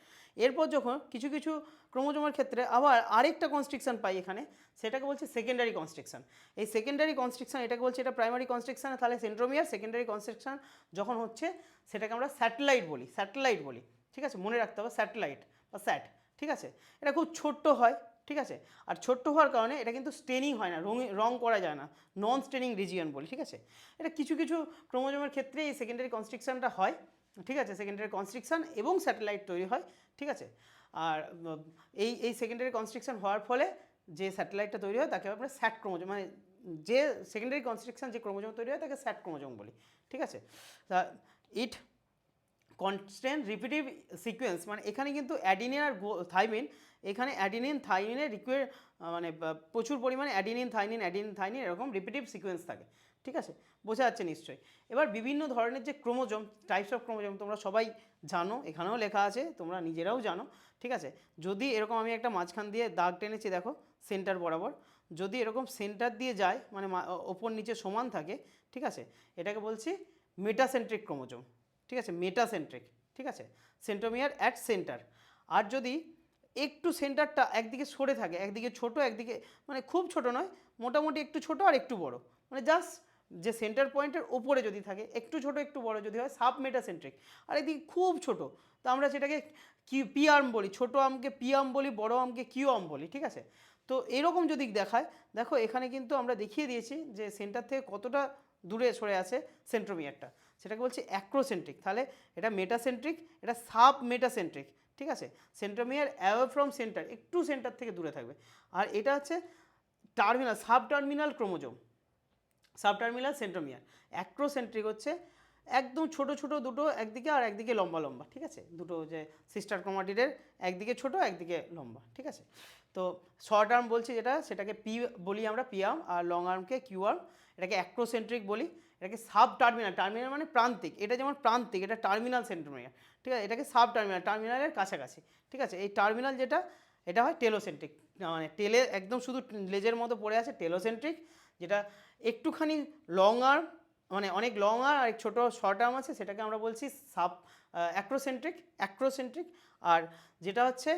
এরপর যখন কিছু কিছু ক্রোমোজোমের ক্ষেত্রে আবার আরেকটা কনস্ট্রিকশন পাই এখানে, সেটাকে বলছি সেকেন্ডারি কনস্ট্রিকশন। এই সেকেন্ডারি কনস্ট্রিকশন, এটাকে বলছি এটা প্রাইমারি কনস্ট্রিকশন, তাহলে সেন্ট্রোমিয়ার সেকেন্ডারি কনস্ট্রিকশন যখন হচ্ছে সেটাকে আমরা স্যাটেলাইট বলি, ঠিক আছে, মনে রাখতে হবে স্যাটেলাইট বা স্যাট, ঠিক আছে। এটা খুব ছোট্ট হয়, ঠিক আছে, আর ছোট্ট হওয়ার কারণে এটা কিন্তু স্টেনিং হয় না, রং করা যায় না, নন স্টেনিং রিজিয়ন বলি, ঠিক আছে। এটা কিছু কিছু ক্রোমোজোমের ক্ষেত্রে এই সেকেন্ডারি কনস্ট্রিকশনটা হয়, ঠিক আছে, সেকেন্ডারি কনস্ট্রিকশন এবং স্যাটেলাইট তৈরি হয়, ঠিক আছে। আর এই সেকেন্ডারি কনস্ট্রিকশন হওয়ার ফলে যে স্যাটেলাইটটা তৈরি হয় তাকে আমরা স্যাট ক্রোমোজোম, মানে যে সেকেন্ডারি কনস্ট্রিকশন যে ক্রোমোজোম তৈরি হয় তাকে স্যাট ক্রোমোজোম বলি, ঠিক আছে। তা ইট কনস্ট্যান্ট রিপিটিভ সিকোয়েন্স, মানে এখানে কিন্তু অ্যাডিনিন আর থাইমিন, এখানে অ্যাডিনিন থাইমিনের মানে প্রচুর পরিমাণে অ্যাডিনিন থাইমিন এরকম রিপিটিভ সিকোয়েন্স থাকে, ঠিক আছে, বোঝা যাচ্ছে নিশ্চয়ই। এবার বিভিন্ন ধরনের যে ক্রোমোজোম, টাইপস অফ ক্রোমোজোম তোমরা সবাই জানো, এখানেও লেখা আছে, তোমরা নিজেরাও জানো, ঠিক আছে। যদি এরকম আমি একটা মাঝখান দিয়ে দাগ টেনেছি দেখো সেন্টার বরাবর, যদি এরকম সেন্টার দিয়ে যায় মানে ওপর নিচে সমান থাকে, ঠিক আছে, এটাকে বলছি মেটাসেন্ট্রিক ক্রোমোজোম, ঠিক আছে, মেটাসেন্ট্রিক, ঠিক আছে, সেন্ট্রোমিয়ার অ্যাট সেন্টার। আর যদি একটু সেন্টারটা একদিকে সরে থাকে, একদিকে ছোট একদিকে, মানে খুব ছোট নয়, মোটামুটি একটু ছোট আর একটু বড়, মানে জাস্ট যে সেন্টার পয়েন্টের ওপরে যদি থাকে, একটু ছোট একটু বড় যদি হয়, সাব মেটাসেন্ট্রিক। আর এদিকে খুব ছোট, তো আমরা সেটাকে পি আর্ম বলি, ছোট আমকে পি আর্ম বলি, বড় আমকে কিউ আর্ম বলি, ঠিক আছে। তো এরকম যদি দেখায়, দেখো এখানে কিন্তু আমরা দেখিয়ে দিয়েছি যে সেন্টার থেকে কতটা দূরে সরে আছে সেন্ট্রোমিয়ারটা, সেটাকে বলছি অ্যাক্রোসেন্ট্রিক। তাহলে এটা মেটাসেন্ট্রিক, এটা সাব মেটাসেন্ট্রিক, ঠিক আছে। সেন্ট্রোমিয়ার অ্যাওয়ে ফ্রম সেন্টার, একটু সেন্টার থেকে দূরে থাকবে। আর এটা হচ্ছে sub terminal chromosome, sub terminal centromere. Acrocentric হচ্ছে একদম ছোট ছোট দুটো, একদিকে আর একদিকে লম্বা লম্বা, ঠিক আছে, দুটো যে সিস্টার ক্রোমাটিডের একদিকে ছোট একদিকে লম্বা, ঠিক আছে। তো শর্ট আর্ম বলছি যেটা, সেটাকে পি বলি আমরা, পি আর্ম, আর লং আর্মকে কিউ আর্ম। এটাকে অ্যাক্রোসেন্ট্রিক বলি, এটাকে সাব টার্মিনাল, টার্মিনাল মানে প্রান্তিক, এটা যেমন প্রান্তিক, এটা টার্মিনাল সেন্ট্রোমিয়ার, ঠিক আছে, এটাকে সাব টার্মিনাল, টার্মিনালের কাছাকাছি, ঠিক আছে। এই টার্মিনাল যেটা, এটা হয় টেলোসেন্ট্রিক, মানে টেলে একদম শুধু লেজের মতো পড়ে আছে, টেলোসেন্ট্রিক। যেটা একটুখানি লং আর্ম, মানে অনেক লং আর এক ছোটো শর্ট আর্ম আছে, সেটাকে আমরা বলছি সাব অ্যাক্রোসেন্ট্রিক। আর যেটা হচ্ছে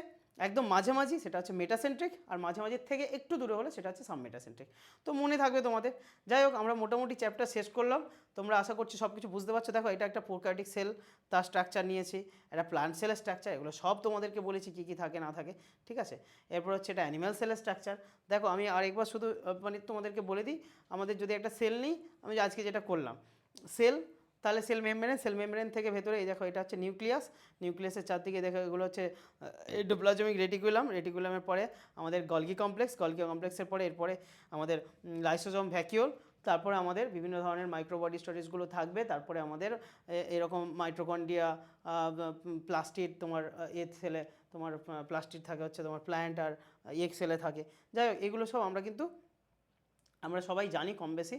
একদম মাঝামাঝি সেটা হচ্ছে মেটাসেন্ট্রিক, আর মাঝামাঝির থেকে একটু দূরে হলে সেটা হচ্ছে সাব মেটাসেন্ট্রিক। তো মনে থাকবে তোমাদের। যাই হোক, আমরা মোটামুটি চ্যাপ্টার শেষ করলাম, তোমরা আশা করছি সব কিছু বুঝতে পারছো। দেখো এটা একটা প্রোক্যারিওটিক সেল, তার স্ট্রাকচার নিয়েছি, একটা প্লান্ট সেলের স্ট্রাকচার, এগুলো সব তোমাদেরকে বলেছি কী কী থাকে না থাকে, ঠিক আছে। এরপর হচ্ছে এটা অ্যানিম্যাল সেলের স্ট্রাকচার। দেখো আমি আরেকবার শুধু মানে তোমাদেরকে বলে দিই, আমাদের যদি একটা সেল নিই, আমি আজকে যেটা করলাম সেল, তাহলে সেল মেমব্রেন থেকে ভেতরে এই দেখো এটা হচ্ছে নিউক্লিয়াসের চারদিকে দেখো এগুলো হচ্ছে এন্ডোপ্লাজমিক রেটিকুলামের পরে আমাদের গলগি কমপ্লেক্সের পরে এরপরে আমাদের লাইসোজোম ভ্যাকিউল, তারপরে আমাদের বিভিন্ন ধরনের মাইক্রোবডি স্টোরেজগুলো থাকবে, তারপরে আমাদের এরকম মাইটোকন্ড্রিয়া, প্লাস্টিড, তোমার সেলে তোমার প্লাস্টিড থাকে হচ্ছে তোমার প্ল্যান্ট, আর সেলে থাকে। যাই হোক, এগুলো সব আমরা সবাই জানি কম বেশি।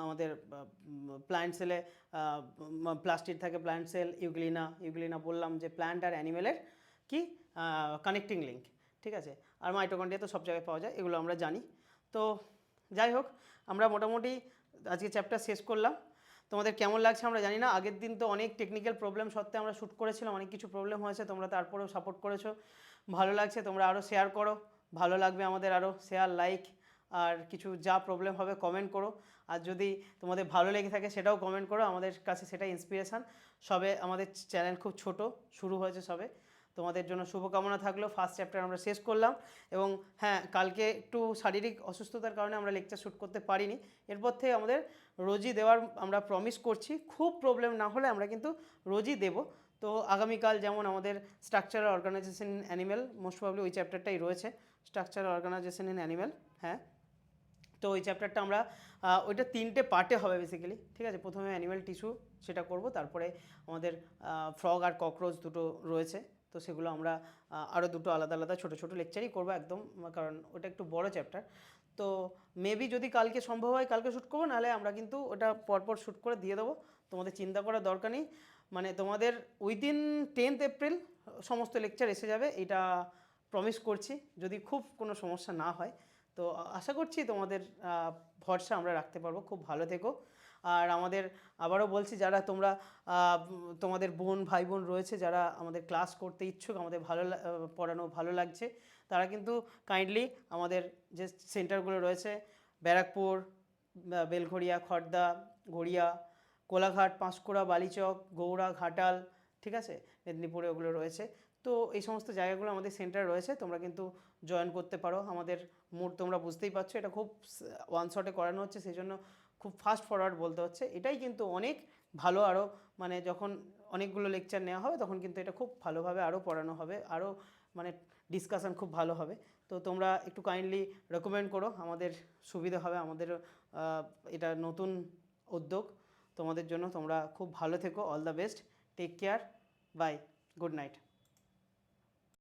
আমাদের প্ল্যান্ট সেলে প্লাস্টিড থাকে, প্ল্যান্ট সেল, ইউগ্লিনা বললাম যে প্ল্যান্ট আর অ্যানিমেলের কি কানেক্টিং লিঙ্ক, ঠিক আছে। আর মাইটোকন্ড্রিয়া তো সব জায়গায় পাওয়া যায়, এগুলো আমরা জানি। তো যাই হোক, আমরা মোটামুটি আজকে চ্যাপ্টার শেষ করলাম। তোমাদের কেমন লাগছে আমরা জানি না, আগের দিন তো অনেক টেকনিক্যাল প্রবলেম সত্ত্বে আমরা শ্যুট করেছিলাম, অনেক কিছু প্রবলেম হয়েছে, তোমরা তারপরেও সাপোর্ট করেছো, ভালো লাগছে। তোমরা আরও শেয়ার করো, ভালো লাগবে আমাদের, আরও শেয়ার, লাইক, আর কিছু যা প্রবলেম হবে কমেন্ট করো। আর যদি তোমাদের ভালো লেগে থাকে সেটাও কমেন্ট করো, আমাদের কাছে সেটা ইন্সপিরেশান। সবে আমাদের চ্যানেল খুব ছোট, শুরু হয়েছে সবে, তোমাদের জন্য শুভকামনা থাকলো। ফার্স্ট চ্যাপ্টার আমরা শেষ করলাম, এবং হ্যাঁ, কালকে একটু শারীরিক অসুস্থতার কারণে আমরা লেকচার শ্যুট করতে পারিনি। এরপর থেকে আমাদের রোজই দেওয়ার আমরা প্রমিস করছি, খুব প্রবলেম না হলে আমরা কিন্তু রোজই দেব। তো আগামীকাল যেমন আমাদের structural organisation in animal, most probably ওই চ্যাপ্টারটাই রয়েছে, স্ট্রাকচারাল অর্গানাইজেশন ইন অ্যানিমেল, হ্যাঁ। তো ওই চ্যাপ্টারটা আমরা ওইটা 3টে পার্টে হবে বেসিক্যালি, ঠিক আছে। প্রথমে অ্যানিম্যাল টিস্যু সেটা করব, তারপরে আমাদের ফ্রগ আর ককরোচ দুটো রয়েছে, তো সেগুলো আমরা আরও দুটো আলাদা আলাদা ছোটো ছোটো লেকচারই করবো একদম, কারণ ওটা একটু বড় চ্যাপ্টার। তো মেবি যদি কালকে সম্ভব হয় কালকে শ্যুট করবো, নাহলে আমরা কিন্তু ওটা পরপর শ্যুট করে দিয়ে দেবো, তোমাদের চিন্তা করার দরকার নেই। মানে তোমাদের উইদিন 10th এপ্রিল সমস্ত লেকচার এসে যাবে, এটা প্রমিস করছি, যদি খুব কোনো সমস্যা না হয়। তো আশা করছি তোমাদের ভরসা আমরা রাখতে পারবো। খুব ভালো থেকো। আর আমাদের আবারও বলছি, যারা তোমরা তোমাদের বোন ভাই বোন রয়েছে যারা আমাদের ক্লাস করতে ইচ্ছুক, আমাদের পড়ানো ভালো লাগছে, তারা কিন্তু কাইন্ডলি আমাদের যে সেন্টারগুলো রয়েছে ব্যারাকপুর, বেলঘড়িয়া, খড়দা, গড়িয়া, কোলাঘাট, পাঁশকুড়া, বালিচক, গৌড়া, ঘাটাল, ঠিক আছে, মেদিনীপুরে ওগুলো রয়েছে। তো এই সমস্ত জায়গাগুলো আমাদের সেন্টার রয়েছে, তোমরা কিন্তু জয়েন করতে পারো। আমাদের মুড তোমরা বুঝতেই পারছো, এটা খুব ওয়ান শটে করানো হচ্ছে, সেই জন্য খুব ফাস্ট ফরওয়ার্ড বলতে হচ্ছে। এটাই কিন্তু অনেক ভালো, আরও মানে যখন অনেকগুলো লেকচার নেওয়া হবে তখন কিন্তু এটা খুব ভালোভাবে আরও পড়ানো হবে, আরও মানে ডিসকাশন খুব ভালো হবে। তো তোমরা একটু কাইন্ডলি রেকমেন্ড করো, আমাদের সুবিধা হবে, আমাদের এটা নতুন উদ্যোগ তোমাদের জন্য। তোমরা খুব ভালো থেকো, all the best, take care, bye, good night.